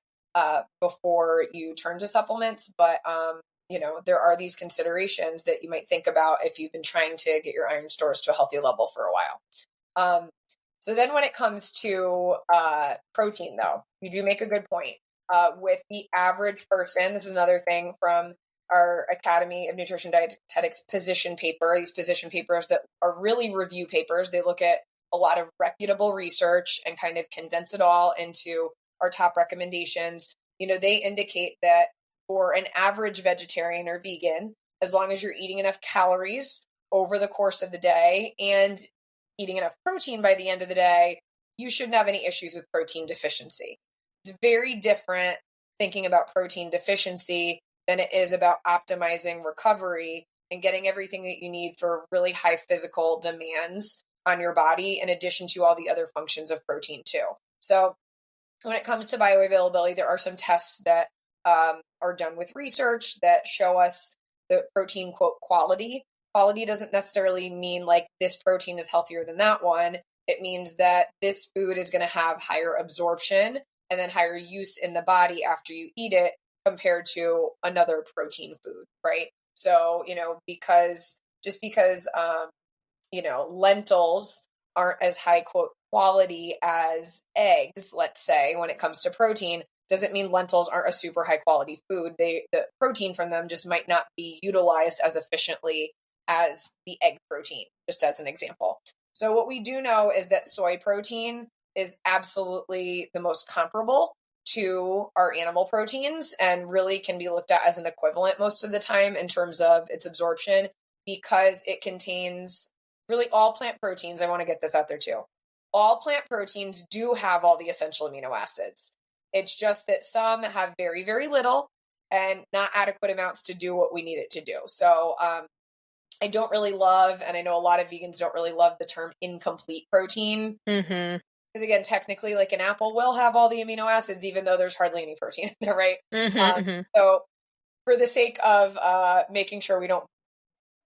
before you turn to supplements. But, there are these considerations that you might think about if you've been trying to get your iron stores to a healthy level for a while. So then when it comes to protein, though, you do make a good point. With the average person, this is another thing from our Academy of Nutrition Dietetics position paper, these position papers that are really review papers. They look at a lot of reputable research and kind of condense it all into our top recommendations. They indicate that for an average vegetarian or vegan, as long as you're eating enough calories over the course of the day and eating enough protein by the end of the day, you shouldn't have any issues with protein deficiency. It's very different thinking about protein deficiency than it is about optimizing recovery and getting everything that you need for really high physical demands on your body, in addition to all the other functions of protein too. So when it comes to bioavailability, there are some tests that are done with research that show us the protein, quote, quality. Quality doesn't necessarily mean like this protein is healthier than that one. It means that this food is going to have higher absorption and then higher use in the body after you eat it compared to another protein food, right? So, because lentils aren't as high, quote, quality as eggs, let's say, when it comes to protein, doesn't mean lentils aren't a super high quality food. The protein from them just might not be utilized as efficiently as the egg protein, just as an example. So what we do know is that soy protein is absolutely the most comparable to our animal proteins, and really can be looked at as an equivalent most of the time in terms of its absorption, because it contains really all plant proteins. I want to get this out there too. All plant proteins do have all the essential amino acids. It's just that some have very, very little and not adequate amounts to do what we need it to do. So I don't really love, and I know a lot of vegans don't really love the term incomplete protein. Mm-hmm. Because again, technically, like an apple will have all the amino acids, even though there's hardly any protein in there, right? Mm-hmm. So for the sake of making sure we don't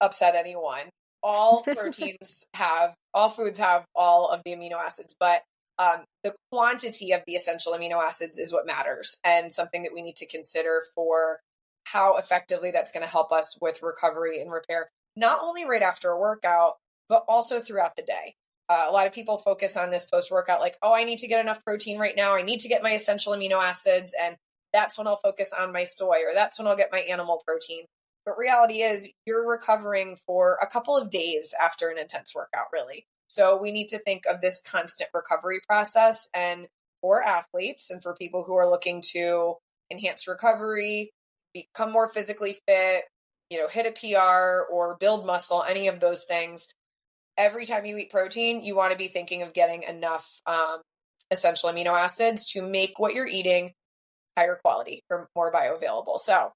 upset anyone, all foods have all of the amino acids, but the quantity of the essential amino acids is what matters, and something that we need to consider for how effectively that's going to help us with recovery and repair, not only right after a workout, but also throughout the day. A lot of people focus on this post-workout, like, oh, I need to get enough protein right now. I need to get my essential amino acids, and that's when I'll focus on my soy, or that's when I'll get my animal protein. But reality is you're recovering for a couple of days after an intense workout, really. So we need to think of this constant recovery process. And for athletes and for people who are looking to enhance recovery, become more physically fit, hit a PR or build muscle, any of those things, every time you eat protein, you want to be thinking of getting enough essential amino acids to make what you're eating higher quality or more bioavailable. So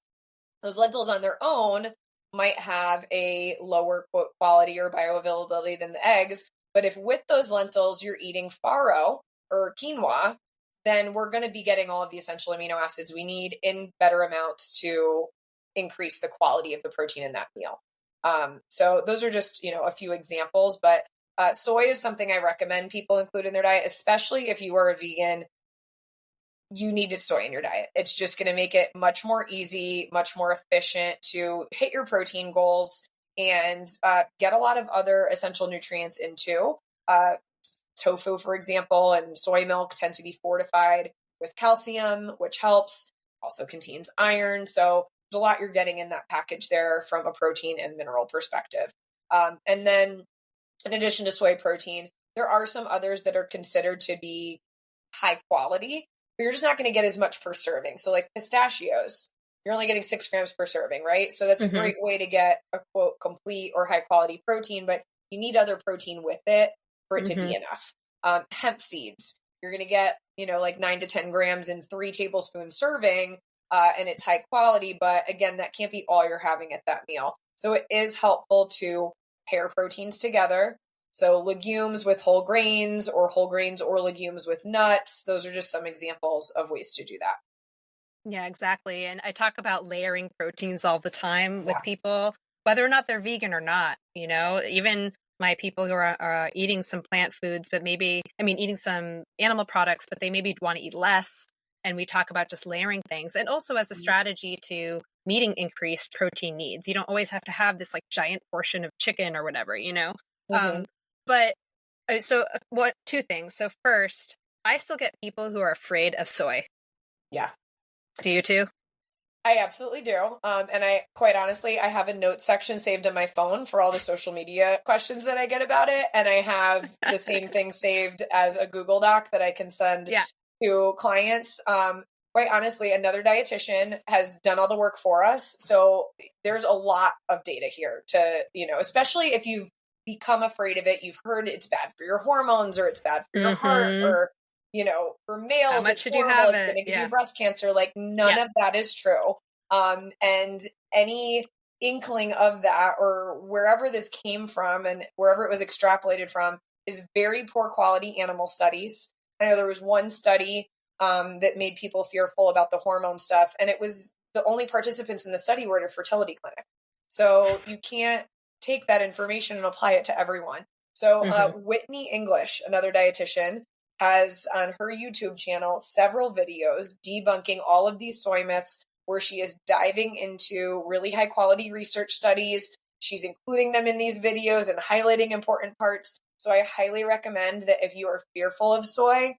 those lentils on their own might have a lower, quote, quality or bioavailability than the eggs. But if with those lentils you're eating farro or quinoa, then we're going to be getting all of the essential amino acids we need in better amounts to increase the quality of the protein in that meal. So those are just, a few examples, but Soy is something I recommend people include in their diet, especially if you are a vegan. You need soy in your diet. It's just going to make it much more easy, much more efficient to hit your protein goals and get a lot of other essential nutrients into. Tofu, for example, and soy milk tend to be fortified with calcium, which helps. Also contains iron. So there's a lot you're getting in that package there from a protein and mineral perspective. And then in addition to soy protein, there are some others that are considered to be high quality, but you're just not going to get as much per serving. So like pistachios, you're only getting 6 grams per serving, right? So that's a great way to get a quote complete or high quality protein, but you need other protein with it for it to be enough. Hemp seeds, you're going to get, like 9 to 10 grams in 3 tablespoon serving, and it's high quality. But again, that can't be all you're having at that meal. So it is helpful to pair proteins together. So legumes with whole grains or legumes with nuts. Those are just some examples of ways to do that. Yeah, exactly. And I talk about layering proteins all the time with people, whether or not they're vegan or not, even my people who are eating some plant foods, but eating some animal products, but they maybe want to eat less. And we talk about just layering things, and also as a strategy to meeting increased protein needs. You don't always have to have this like giant portion of chicken or whatever, But two things. So first, I still get people who are afraid of soy. Yeah. Do you too? I absolutely do. And I, quite honestly, I have a notes section saved on my phone for all the social media questions that I get about it. And I have the same thing saved as a Google Doc that I can send to clients. Quite honestly, another dietitian has done all the work for us. So there's a lot of data here to, especially if you've become afraid of it, you've heard it's bad for your hormones or it's bad for your heart or, for males, how much it's should horrible, you have it's going to give you breast cancer. Like none of that is true. And any inkling of that or wherever this came from and wherever it was extrapolated from is very poor quality animal studies. I know there was one study that made people fearful about the hormone stuff. And it was the only participants in the study were at a fertility clinic. So you can't take that information and apply it to everyone. So Whitney English, another dietitian, has on her YouTube channel several videos debunking all of these soy myths where she is diving into really high quality research studies. She's including them in these videos and highlighting important parts. So I highly recommend that if you are fearful of soy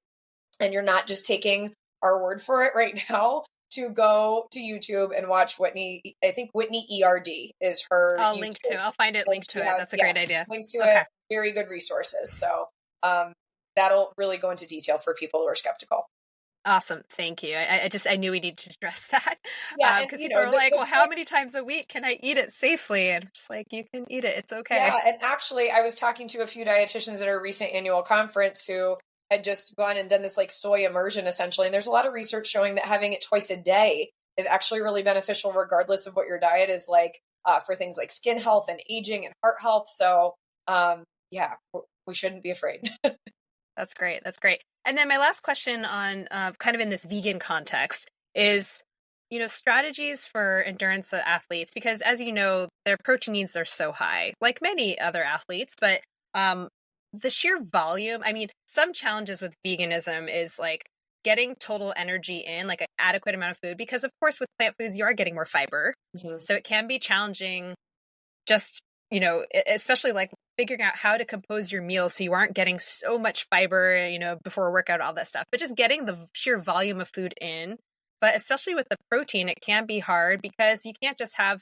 and you're not just taking our word for it right now, to go to YouTube and watch Whitney. I think Whitney ERD is her. I'll find it linked to it. That's a great idea. Link to it. Very good resources. So that'll really go into detail for people who are skeptical. Awesome. Thank you. I knew we needed to address that. Yeah. Because people are like, well, how many times a week can I eat it safely? And I'm just like, you can eat it. It's okay. Yeah. And actually, I was talking to a few dietitians at our recent annual conference who had just gone and done this like soy immersion essentially. And there's a lot of research showing that having it twice a day is actually really beneficial regardless of what your diet is like for things like skin health and aging and heart health. So we shouldn't be afraid. That's great. That's great. And then my last question on kind of in this vegan context is, strategies for endurance athletes, because as you know, their protein needs are so high, like many other athletes, but the sheer volume, some challenges with veganism is like getting total energy in, like an adequate amount of food, because of course with plant foods, you are getting more fiber. So it can be challenging just, especially like figuring out how to compose your meals so you aren't getting so much fiber, before a workout, all that stuff, but just getting the sheer volume of food in. But especially with the protein, it can be hard because you can't just have,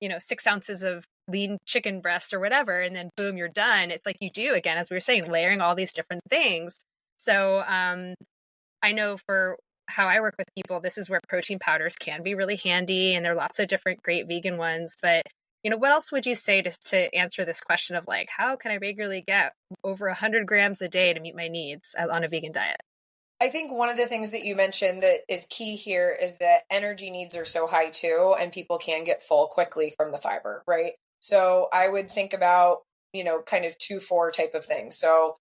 6 ounces of lean chicken breast or whatever, and then boom, you're done. It's like you do, again, as we were saying, layering all these different things. So I know for how I work with people, this is where protein powders can be really handy, and there are lots of different great vegan ones. But what else would you say to answer this question of like, how can I regularly get over 100 grams a day to meet my needs on a vegan diet? I think one of the things that you mentioned that is key here is that energy needs are so high too, and people can get full quickly from the fiber, right? So I would think about, kind of 2-4 type of thing. So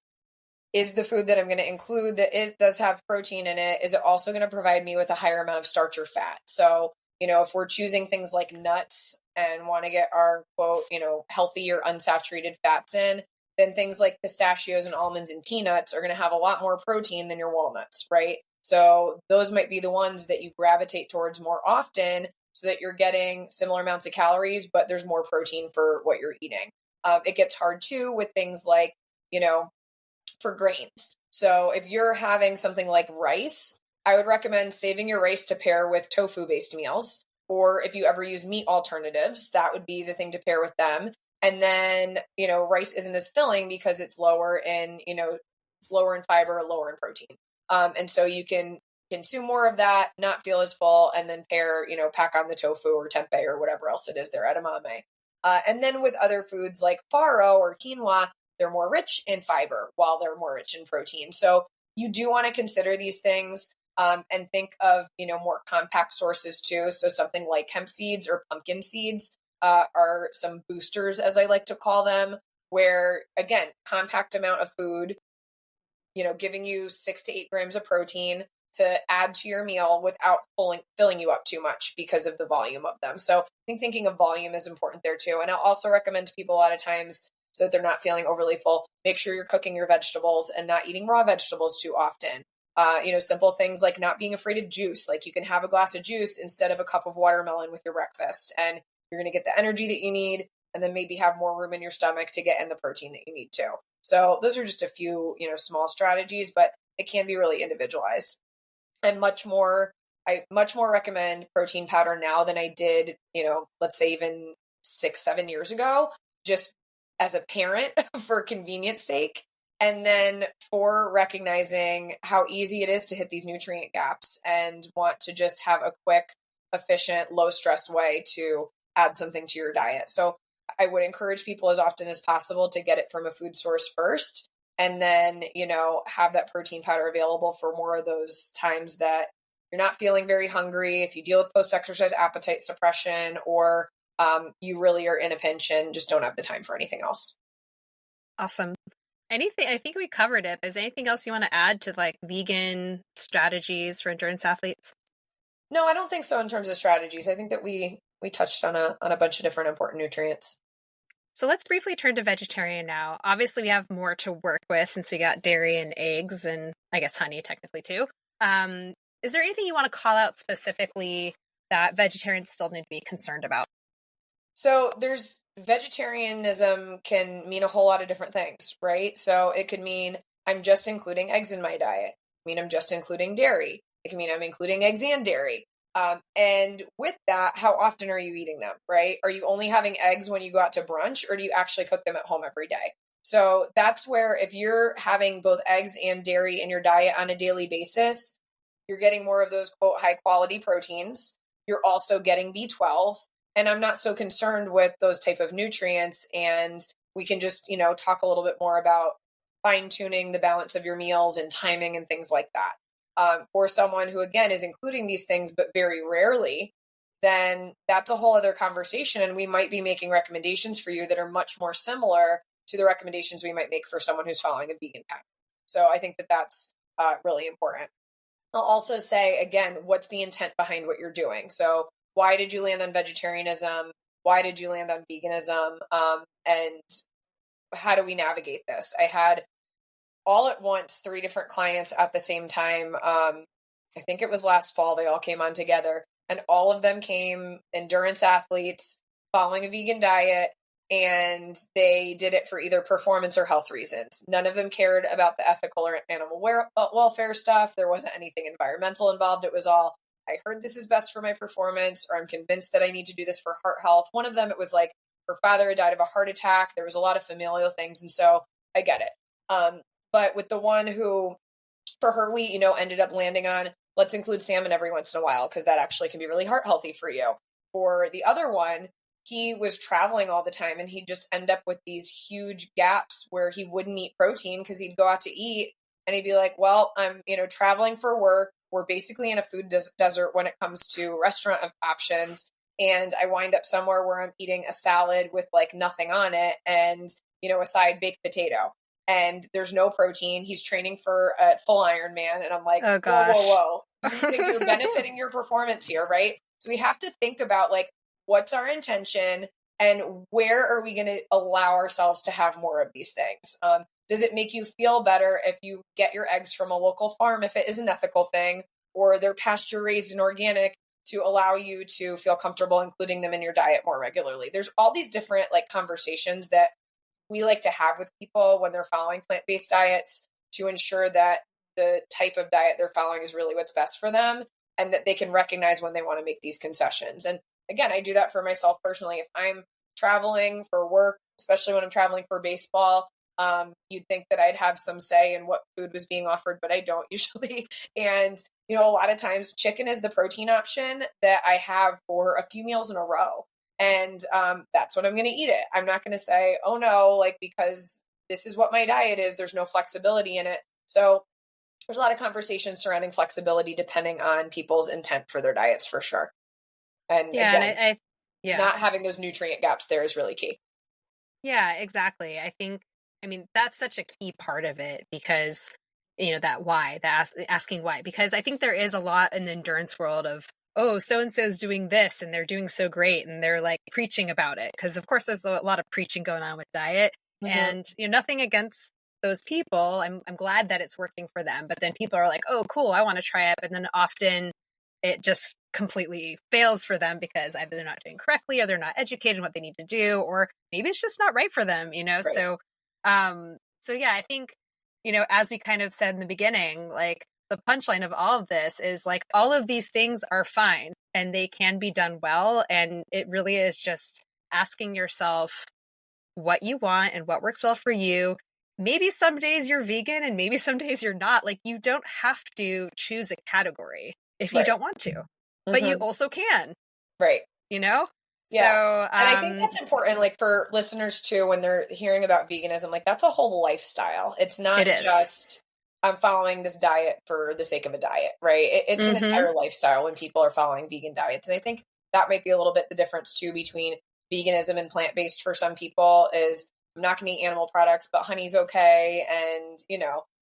is the food that I'm going to include that it does have protein in it, is it also going to provide me with a higher amount of starch or fat? So, if we're choosing things like nuts and want to get our quote, healthy or unsaturated fats in, then things like pistachios and almonds and peanuts are going to have a lot more protein than your walnuts, right? So those might be the ones that you gravitate towards more often so that you're getting similar amounts of calories, but there's more protein for what you're eating. It gets hard too with things like, for grains. So if you're having something like rice, I would recommend saving your rice to pair with tofu-based meals. Or if you ever use meat alternatives, that would be the thing to pair with them. And then, rice isn't as filling because it's lower in, it's lower in fiber, lower in protein. And so you can consume more of that, not feel as full, and then pack on the tofu or tempeh or whatever else it is, their edamame. And then with other foods like farro or quinoa, they're more rich in fiber while they're more rich in protein. So you do want to consider these things and think of, more compact sources too. So something like hemp seeds or pumpkin seeds are some boosters, as I like to call them, where, again, compact amount of food, giving you 6 to 8 grams of protein to add to your meal without filling you up too much because of the volume of them. So I think thinking of volume is important there too. And I'll also recommend to people a lot of times, so that they're not feeling overly full, make sure you're cooking your vegetables and not eating raw vegetables too often. Simple things like not being afraid of juice. Like you can have a glass of juice instead of a cup of watermelon with your breakfast, and you're going to get the energy that you need, and then maybe have more room in your stomach to get in the protein that you need too. So those are just a few, small strategies, but it can be really individualized. And I much more recommend protein powder now than I did, let's say even 6-7 years ago, just as a parent for convenience sake. And then for recognizing how easy it is to hit these nutrient gaps and want to just have a quick, efficient, low stress way to add something to your diet. So I would encourage people as often as possible to get it from a food source first, and then, have that protein powder available for more of those times that you're not feeling very hungry, if you deal with post-exercise appetite suppression, or you really are in a pinch and just don't have the time for anything else. Awesome. Anything, I think we covered it. Is there anything else you want to add to like vegan strategies for endurance athletes? No, I don't think so in terms of strategies. I think that we touched on a bunch of different important nutrients. So let's briefly turn to vegetarian now. Obviously, we have more to work with since we got dairy and eggs and I guess honey technically too. Is there anything you want to call out specifically that vegetarians still need to be concerned about? So vegetarianism can mean a whole lot of different things, right? So it could mean I'm just including eggs in my diet. I mean, I'm just including dairy. It can mean I'm including eggs and dairy. And with that, how often are you eating them, right? Are you only having eggs when you go out to brunch, or do you actually cook them at home every day? So that's where if you're having both eggs and dairy in your diet on a daily basis, you're getting more of those, quote, high quality proteins. You're also getting B12. And I'm not so concerned with those type of nutrients. And we can just, talk a little bit more about fine tuning the balance of your meals and timing and things like that. For someone who, again, is including these things, but very rarely, then that's a whole other conversation. And we might be making recommendations for you that are much more similar to the recommendations we might make for someone who's following a vegan pattern. So I think that that's really important. I'll also say, again, what's the intent behind what you're doing? So why did you land on vegetarianism? Why did you land on veganism? And how do we navigate this? I had all at once 3 different clients at the same time. I think it was last fall, they all came on together, and all of them came endurance athletes following a vegan diet, and they did it for either performance or health reasons. None of them cared about the ethical or animal welfare stuff. There wasn't anything environmental involved. It was all, I heard this is best for my performance, or I'm convinced that I need to do this for heart health. One of them, it was like her father had died of a heart attack. There was a lot of familial things. And so I get it. But with the one who, for her, we, ended up landing on, let's include salmon every once in a while, because that actually can be really heart healthy for you. For the other one, he was traveling all the time, and he'd just end up with these huge gaps where he wouldn't eat protein because he'd go out to eat and he'd be like, well, I'm, traveling for work. We're basically in a food desert when it comes to restaurant options. And I wind up somewhere where I'm eating a salad with like nothing on it and, a side baked potato. And there's no protein. He's training for a full Ironman. And I'm like, oh, gosh. whoa. You think you're benefiting your performance here, right? So we have to think about like, what's our intention? And where are we going to allow ourselves to have more of these things? Does it make you feel better if you get your eggs from a local farm, if it is an ethical thing, or they're pasture raised and organic, to allow you to feel comfortable including them in your diet more regularly? There's all these different like conversations that we like to have with people when they're following plant-based diets to ensure that the type of diet they're following is really what's best for them, and that they can recognize when they want to make these concessions. And again, I do that for myself personally. If I'm traveling for work, especially when I'm traveling for baseball, you'd think that I'd have some say in what food was being offered, but I don't usually. And, a lot of times chicken is the protein option that I have for a few meals in a row. And that's what I'm going to eat it. I'm not going to say, oh no, like, because this is what my diet is, there's no flexibility in it. So there's a lot of conversations surrounding flexibility depending on people's intent for their diets, for sure. And again, not having those nutrient gaps there is really key. Yeah, exactly. That's such a key part of it, because, that why, asking why, because I think there is a lot in the endurance world of, oh, so-and-so's doing this and they're doing so great, and they're like preaching about it. Because of course there's a lot of preaching going on with diet, and, nothing against those people. I'm glad that it's working for them. But then people are like, oh, cool, I want to try it. But then often it just completely fails for them because either they're not doing correctly, or they're not educated in what they need to do, or maybe it's just not right for them, Right. So yeah, I think, as we kind of said in the beginning, like the punchline of all of this is like, all of these things are fine and they can be done well. And it really is just asking yourself what you want and what works well for you. Maybe some days you're vegan and maybe some days you're not. Like, you don't have to choose a category if you don't want to, but you also can. Right. Yeah. So, and I think that's important, like for listeners too, when they're hearing about veganism, like that's a whole lifestyle. It's not just, I'm following this diet for the sake of a diet, right? It's an entire lifestyle when people are following vegan diets. And I think that might be a little bit the difference too between veganism and plant-based for some people is, I'm not going to eat animal products, but honey's okay. And,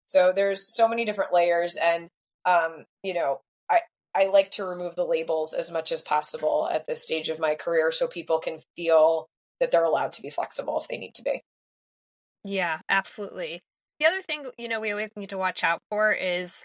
so there's so many different layers. And, I like to remove the labels as much as possible at this stage of my career so people can feel that they're allowed to be flexible if they need to be. Yeah, absolutely. The other thing, we always need to watch out for is,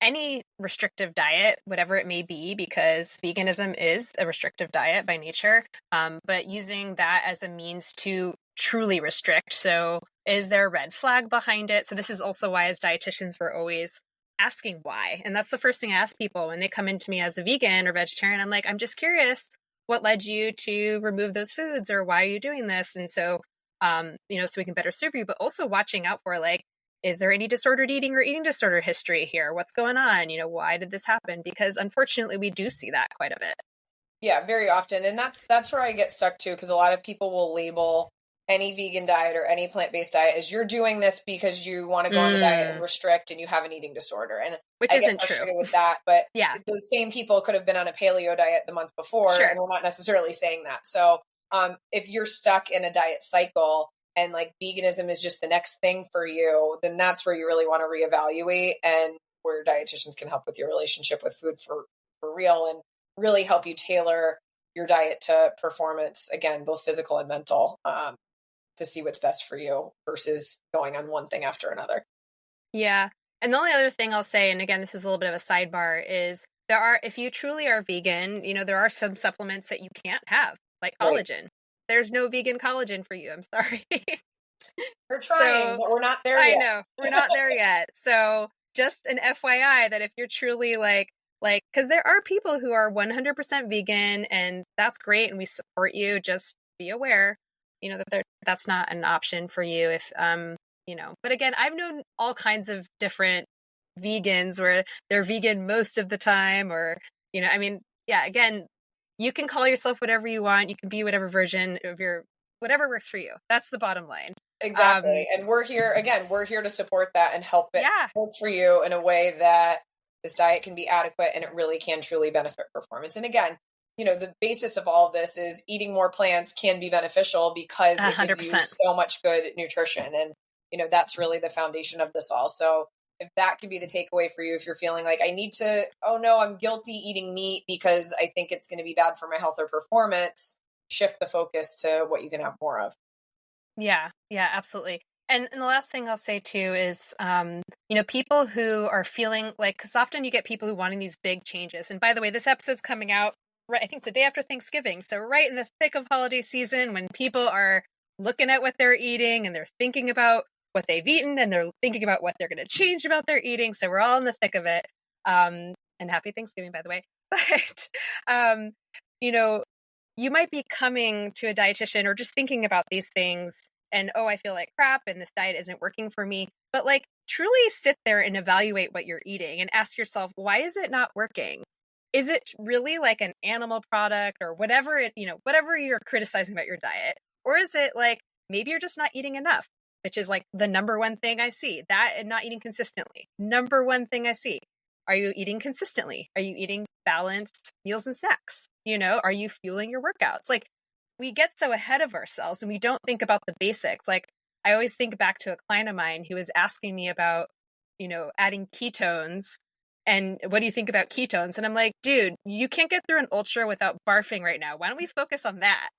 any restrictive diet, whatever it may be, because veganism is a restrictive diet by nature, but using that as a means to truly restrict. So is there a red flag behind it? So this is also why as dietitians, we're always asking why. And that's the first thing I ask people when they come into me as a vegan or vegetarian. I'm like, I'm just curious, what led you to remove those foods, or why are you doing this? And so, so we can better serve you, but also watching out for like, is there any disordered eating or eating disorder history here? What's going on? Why did this happen? Because unfortunately we do see that quite a bit. Yeah, very often. And that's where I get stuck too, because a lot of people will label any vegan diet or any plant-based diet as, you're doing this because you want to go on the diet and restrict and you have an eating disorder. And which isn't true with that, but yeah, those same people could have been on a paleo diet the month before. Sure. And we're not necessarily saying that. So if you're stuck in a diet cycle and like veganism is just the next thing for you, then that's where you really want to reevaluate, and where dietitians can help with your relationship with food for real, and really help you tailor your diet to performance, again, both physical and mental, to see what's best for you versus going on one thing after another. Yeah. And the only other thing I'll say, and again, this is a little bit of a sidebar, is if you truly are vegan, there are some supplements that you can't have, like collagen. Right. There's no vegan collagen for you. I'm sorry. We're trying, but we're not there yet. I know, we're not there yet. So just an FYI that if you're truly like, because there are people who are 100% vegan, and that's great, and we support you. Just be aware, that that's not an option for you. If but again, I've known all kinds of different vegans where they're vegan most of the time, or again, you can call yourself whatever you want. You can be whatever version of whatever works for you. That's the bottom line. Exactly. And we're here to support that and help it work for you in a way that this diet can be adequate and it really can truly benefit performance. And again, the basis of all of this is eating more plants can be beneficial because it 100%. Gives you so much good nutrition. And, that's really the foundation of this all. So if that could be the takeaway for you, if you're feeling like I'm guilty eating meat because I think it's going to be bad for my health or performance, shift the focus to what you can have more of. Yeah, absolutely. And the last thing I'll say too is, people who are feeling like, because often you get people who wanting these big changes. And by the way, this episode's coming out right, I think the day after Thanksgiving. So right in the thick of holiday season, when people are looking at what they're eating and they're thinking about what they've eaten and they're thinking about what they're going to change about their eating. So we're all in the thick of it. And happy Thanksgiving, by the way. But, you might be coming to a dietitian or just thinking about these things and, oh, I feel like crap and this diet isn't working for me. But like truly sit there and evaluate what you're eating and ask yourself, why is it not working? Is it really like an animal product or whatever whatever you're criticizing about your diet? Or is it like maybe you're just not eating enough, which is like the number one thing I see, that and not eating consistently. Number one thing I see. Are you eating consistently? Are you eating balanced meals and snacks? Are you fueling your workouts? Like we get so ahead of ourselves and we don't think about the basics. Like I always think back to a client of mine who was asking me about, adding ketones. And what do you think about ketones? And I'm like, dude, you can't get through an ultra without barfing right now. Why don't we focus on that?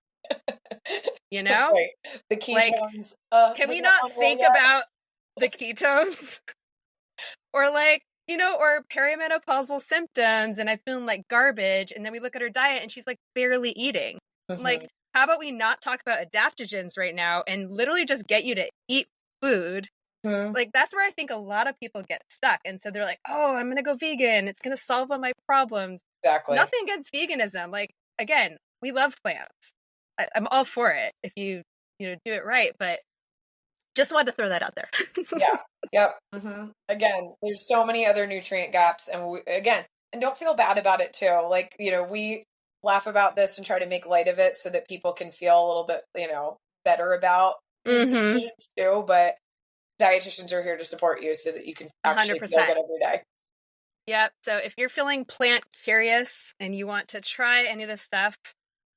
Right. The ketones. Like, can we not think about the ketones? Or like, or perimenopausal symptoms and I feel like garbage. And then we look at her diet and she's like barely eating. Mm-hmm. Like, how about we not talk about adaptogens right now and literally just get you to eat food? Mm-hmm. Like, that's where I think a lot of people get stuck. And so they're like, oh, I'm going to go vegan. It's going to solve all my problems. Exactly. Nothing against veganism. Like, again, we love plants. I'm all for it if you do it right. But just wanted to throw that out there. Yeah. Yep. Mm-hmm. Again, there's so many other nutrient gaps. And and don't feel bad about it too. Like, we laugh about this and try to make light of it so that people can feel a little bit, better about these decisions too. But dietitians are here to support you so that you can actually 100%. Feel good every day. Yep. So if you're feeling plant curious and you want to try any of this stuff,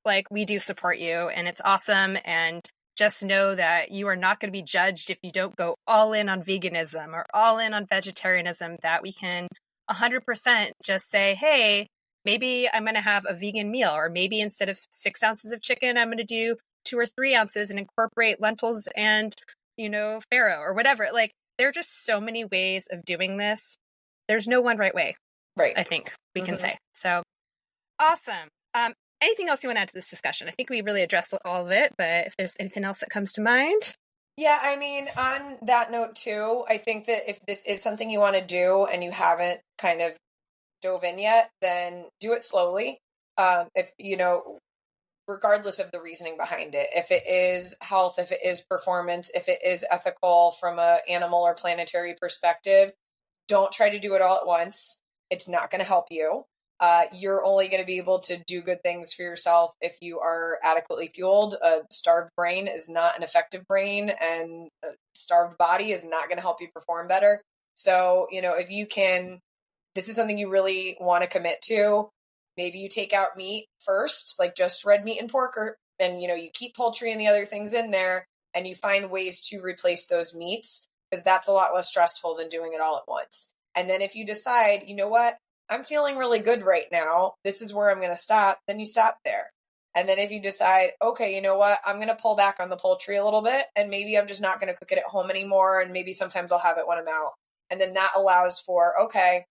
like we do support you and it's awesome. And just know that you are not going to be judged if you don't go all in on veganism or all in on vegetarianism, that we can 100% just say, hey, maybe I'm going to have a vegan meal, or maybe instead of 6 ounces of chicken, I'm going to do 2 or 3 ounces and incorporate lentils and, farro or whatever. Like there are just so many ways of doing this. There's no one right way. Right. I think we can say. So awesome. Anything else you want to add to this discussion? I think we really addressed all of it, but if there's anything else that comes to mind. Yeah, I mean, on that note too, I think that if this is something you want to do and you haven't kind of dove in yet, then do it slowly. If, regardless of the reasoning behind it, if it is health, if it is performance, if it is ethical from an animal or planetary perspective, don't try to do it all at once. It's not going to help you. You're only going to be able to do good things for yourself if you are adequately fueled. A starved brain is not an effective brain, and a starved body is not going to help you perform better. So, if you can, this is something you really want to commit to. Maybe you take out meat first, like just red meat and pork, and you keep poultry and the other things in there, and you find ways to replace those meats, because that's a lot less stressful than doing it all at once. And then if you decide, you know what, I'm feeling really good right now, this is where I'm going to stop, then you stop there. And then if you decide, okay, you know what, I'm going to pull back on the poultry a little bit, and maybe I'm just not going to cook it at home anymore, and maybe sometimes I'll have it when I'm out. And then that allows for, okay,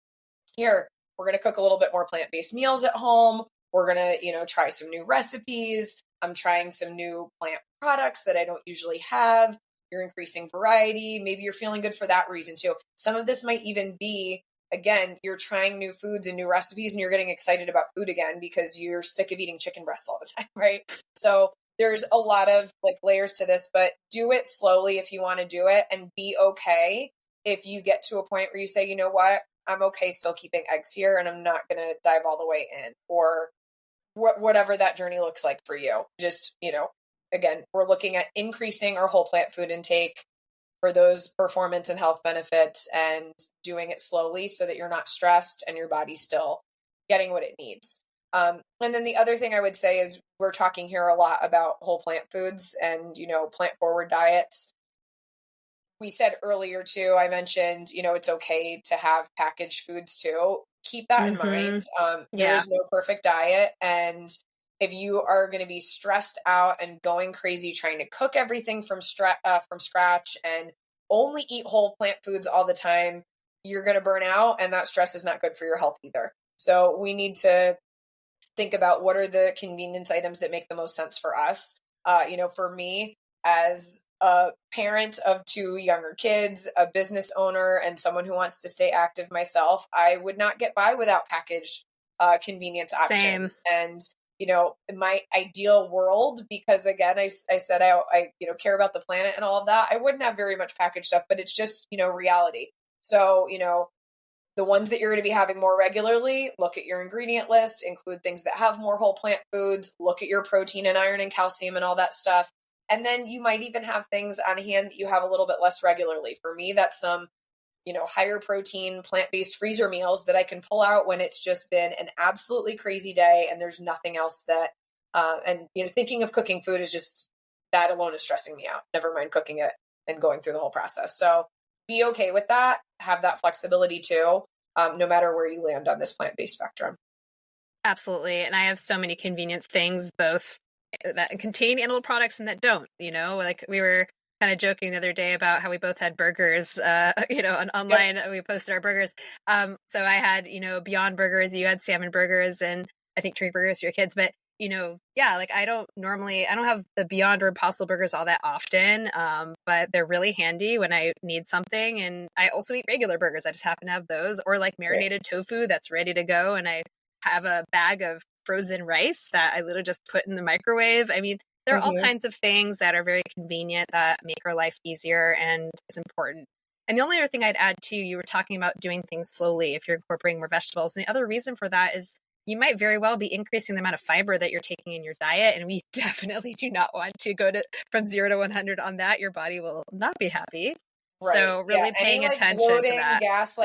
here, we're going to cook a little bit more plant-based meals at home. We're going to, try some new recipes. I'm trying some new plant products that I don't usually have. You're increasing variety. Maybe you're feeling good for that reason too. Some of this might even be, again, you're trying new foods and new recipes and you're getting excited about food again because you're sick of eating chicken breast all the time, right? So there's a lot of layers to this, but do it slowly if you want to do it, and be okay if you get to a point where you say, you know what, I'm okay still keeping eggs here and I'm not going to dive all the way in, or whatever that journey looks like for you. Just, again, we're looking at increasing our whole plant food intake for those performance and health benefits, and doing it slowly so that you're not stressed and your body's still getting what it needs. And then the other thing I would say is, we're talking here a lot about whole plant foods and, plant forward diets. We said earlier too, I mentioned, it's okay to have packaged foods too. Keep that in mind. There is no perfect diet, and if you are going to be stressed out and going crazy trying to cook everything from scratch and only eat whole plant foods all the time, you're going to burn out, and that stress is not good for your health either. So we need to think about what are the convenience items that make the most sense for us. For me, as a parent of 2 younger kids, a business owner, and someone who wants to stay active myself, I would not get by without packaged convenience options. Same. And, in my ideal world, because again, I said I care about the planet and all of that, I wouldn't have very much packaged stuff, but it's just, reality. So, the ones that you're going to be having more regularly, look at your ingredient list, include things that have more whole plant foods, look at your protein and iron and calcium and all that stuff. And then you might even have things on hand that you have a little bit less regularly. For me, that's some, higher protein, plant-based freezer meals that I can pull out when it's just been an absolutely crazy day and there's nothing else that, thinking of cooking food is just, that alone is stressing me out. Never mind cooking it and going through the whole process. So be okay with that. Have that flexibility too, no matter where you land on this plant-based spectrum. Absolutely. And I have so many convenience things, both that contain animal products and that don't, like we were kind of joking the other day about how we both had burgers, on online. Yep. We posted our burgers. So I had, Beyond Burgers, you had salmon burgers, and I think turkey burgers for your kids. But, like I don't have the Beyond or Impossible burgers all that often, but they're really handy when I need something. And I also eat regular burgers. I just happen to have those, or like marinated tofu that's ready to go. And I have a bag of frozen rice that I literally just put in the microwave. I mean, there are all kinds of things that are very convenient that make our life easier and is important. And the only other thing I'd add too, you were talking about doing things slowly if you're incorporating more vegetables. And the other reason for that is you might very well be increasing the amount of fiber that you're taking in your diet. And we definitely do not want to go from 0 to 100 on that. Your body will not be happy. Right. So really paying attention bloating, to that. Gas,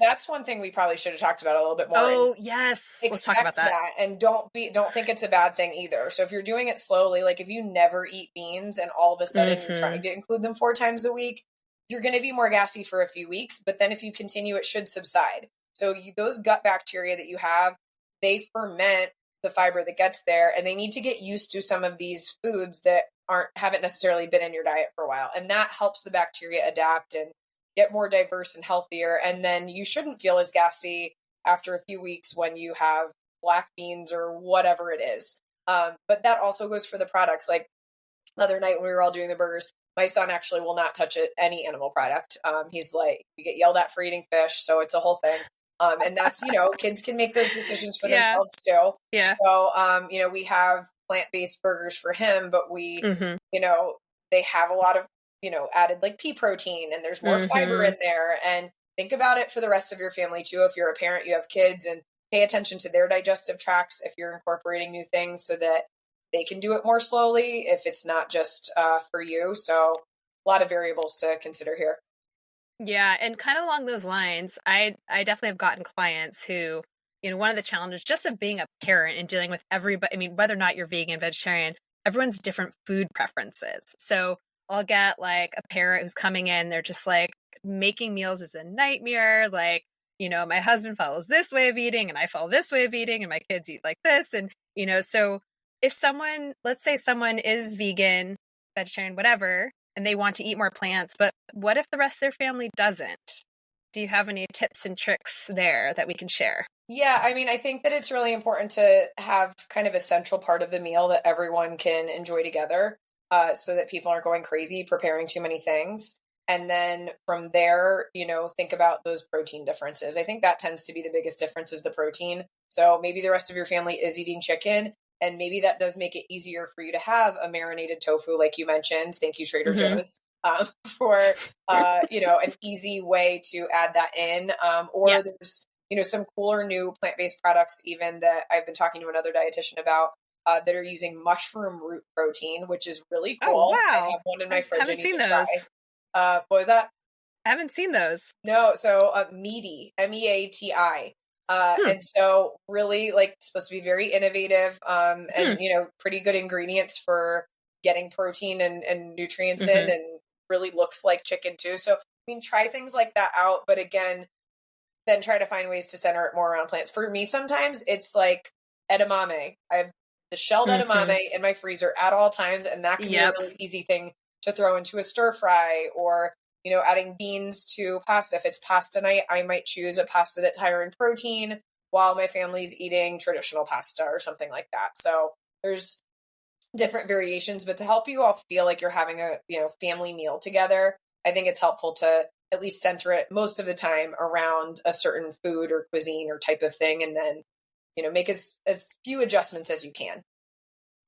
that's one thing we probably should have talked about a little bit more. Oh, yes. Let's talk about that. And don't think it's a bad thing either. So if you're doing it slowly, like if you never eat beans and all of a sudden you're trying to include them 4 times a week, you're going to be more gassy for a few weeks. But then if you continue, it should subside. So those gut bacteria that you have, they ferment the fiber that gets there, and they need to get used to some of these foods that haven't necessarily been in your diet for a while. And that helps the bacteria adapt and get more diverse and healthier. And then you shouldn't feel as gassy after a few weeks when you have black beans or whatever it is. But that also goes for the products. Like the other night when we were all doing the burgers, my son actually will not touch any animal product. He's like, we get yelled at for eating fish. So it's a whole thing. And that's, kids can make those decisions for themselves too. Yeah. So, we have plant-based burgers for him, but we, they have a lot of, added like pea protein, and there's more fiber in there. And think about it for the rest of your family too. If you're a parent, you have kids, and pay attention to their digestive tracts if you're incorporating new things so that they can do it more slowly if it's not just for you. So a lot of variables to consider here. Yeah. And kind of along those lines, I definitely have gotten clients who, one of the challenges just of being a parent and dealing with everybody, I mean, whether or not you're vegan, vegetarian, everyone's different food preferences. So I'll get like a parent who's coming in, they're just like, making meals is a nightmare. Like, my husband follows this way of eating and I follow this way of eating and my kids eat like this. And, so if let's say someone is vegan, vegetarian, whatever, and they want to eat more plants, but what if the rest of their family doesn't? Do you have any tips and tricks there that we can share? Yeah, I mean, I think that it's really important to have kind of a central part of the meal that everyone can enjoy together, so that people aren't going crazy preparing too many things. And then from there, think about those protein differences. I think that tends to be the biggest difference is the protein. So maybe the rest of your family is eating chicken, and maybe that does make it easier for you to have a marinated tofu, like you mentioned. Thank you, Trader Joe's, for, an easy way to add that in. Or there's, some cooler new plant-based products even that I've been talking to another dietitian about that are using mushroom root protein, which is really cool. Oh, wow. I have one in my fridge. I haven't seen those. What was that? I haven't seen those. No. So meaty, MEATI. And so really like supposed to be very innovative, and, pretty good ingredients for getting protein and nutrients in, and really looks like chicken too. So, I mean, try things like that out, but again, then try to find ways to center it more around plants. For me, sometimes it's like edamame. I've the shelled Mm-hmm. edamame in my freezer at all times. And that can be a Yep. really easy thing to throw into a stir fry, or, adding beans to pasta. If it's pasta night, I might choose a pasta that's higher in protein while my family's eating traditional pasta or something like that. So there's different variations, but to help you all feel like you're having a, family meal together, I think it's helpful to at least center it most of the time around a certain food or cuisine or type of thing. And then, make as few adjustments as you can.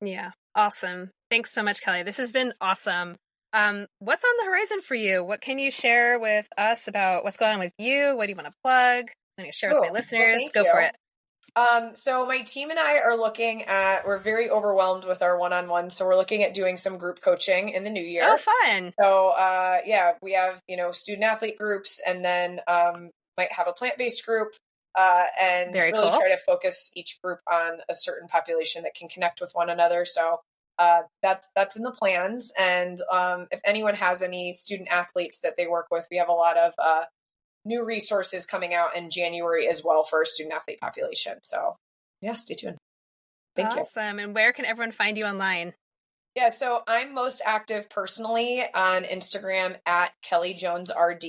Yeah. Awesome. Thanks so much, Kelly. This has been awesome. What's on the horizon for you? What can you share with us about what's going on with you? What do you want to plug? I'm going to share with my listeners. Well, Go for it. So my team and I are we're very overwhelmed with our one-on-one. So we're looking at doing some group coaching in the new year. Oh, fun. So, we have, student athlete groups, and then, might have a plant-based group, and Very really cool. try to focus each group on a certain population that can connect with one another. So, that's in the plans. And, if anyone has any student athletes that they work with, we have a lot of, new resources coming out in January as well for our student athlete population. So yeah, stay tuned. Thank you. Awesome. And where can everyone find you online? Yeah, so I'm most active personally on Instagram at Kelly Jones RD.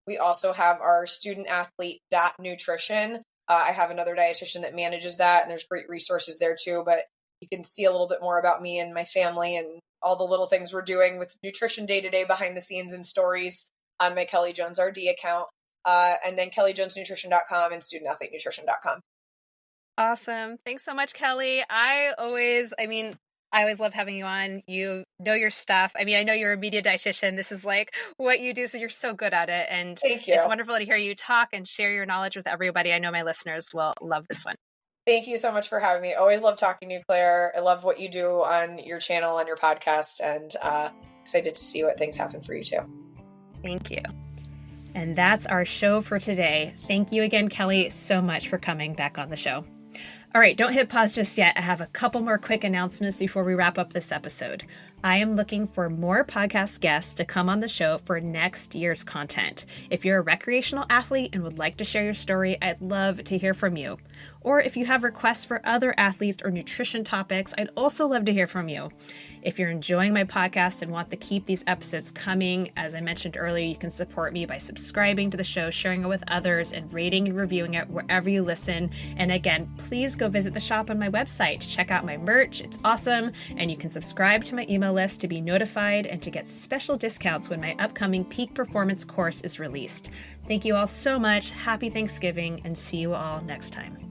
We also have our student athlete nutrition. I have another dietitian that manages that, and there's great resources there too. But you can see a little bit more about me and my family and all the little things we're doing with nutrition day to day behind the scenes and stories on my Kelly Jones RD account. And then kellyjonesnutrition.com and studentathletenutrition.com. Awesome. Thanks so much, Kelly. I always love having you on. You know your stuff. I know you're a media dietitian. This is like what you do, so you're so good at it. And thank you. It's wonderful to hear you talk and share your knowledge with everybody. I know my listeners will love this one. Thank you so much for having me. Always love talking to you, Claire. I love what you do on your channel, on your podcast, and excited to see what things happen for you too. Thank you. And that's our show for today. Thank you again, Kelly, so much for coming back on the show. All right, don't hit pause just yet. I have a couple more quick announcements before we wrap up this episode. I am looking for more podcast guests to come on the show for next year's content. If you're a recreational athlete and would like to share your story, I'd love to hear from you. Or if you have requests for other athletes or nutrition topics, I'd also love to hear from you. If you're enjoying my podcast and want to keep these episodes coming, as I mentioned earlier, you can support me by subscribing to the show, sharing it with others, and rating and reviewing it wherever you listen. And again, please go visit the shop on my website to check out my merch. It's awesome. And you can subscribe to my email list to be notified and to get special discounts when my upcoming Peak Performance course is released. Thank you all so much. Happy Thanksgiving, and see you all next time.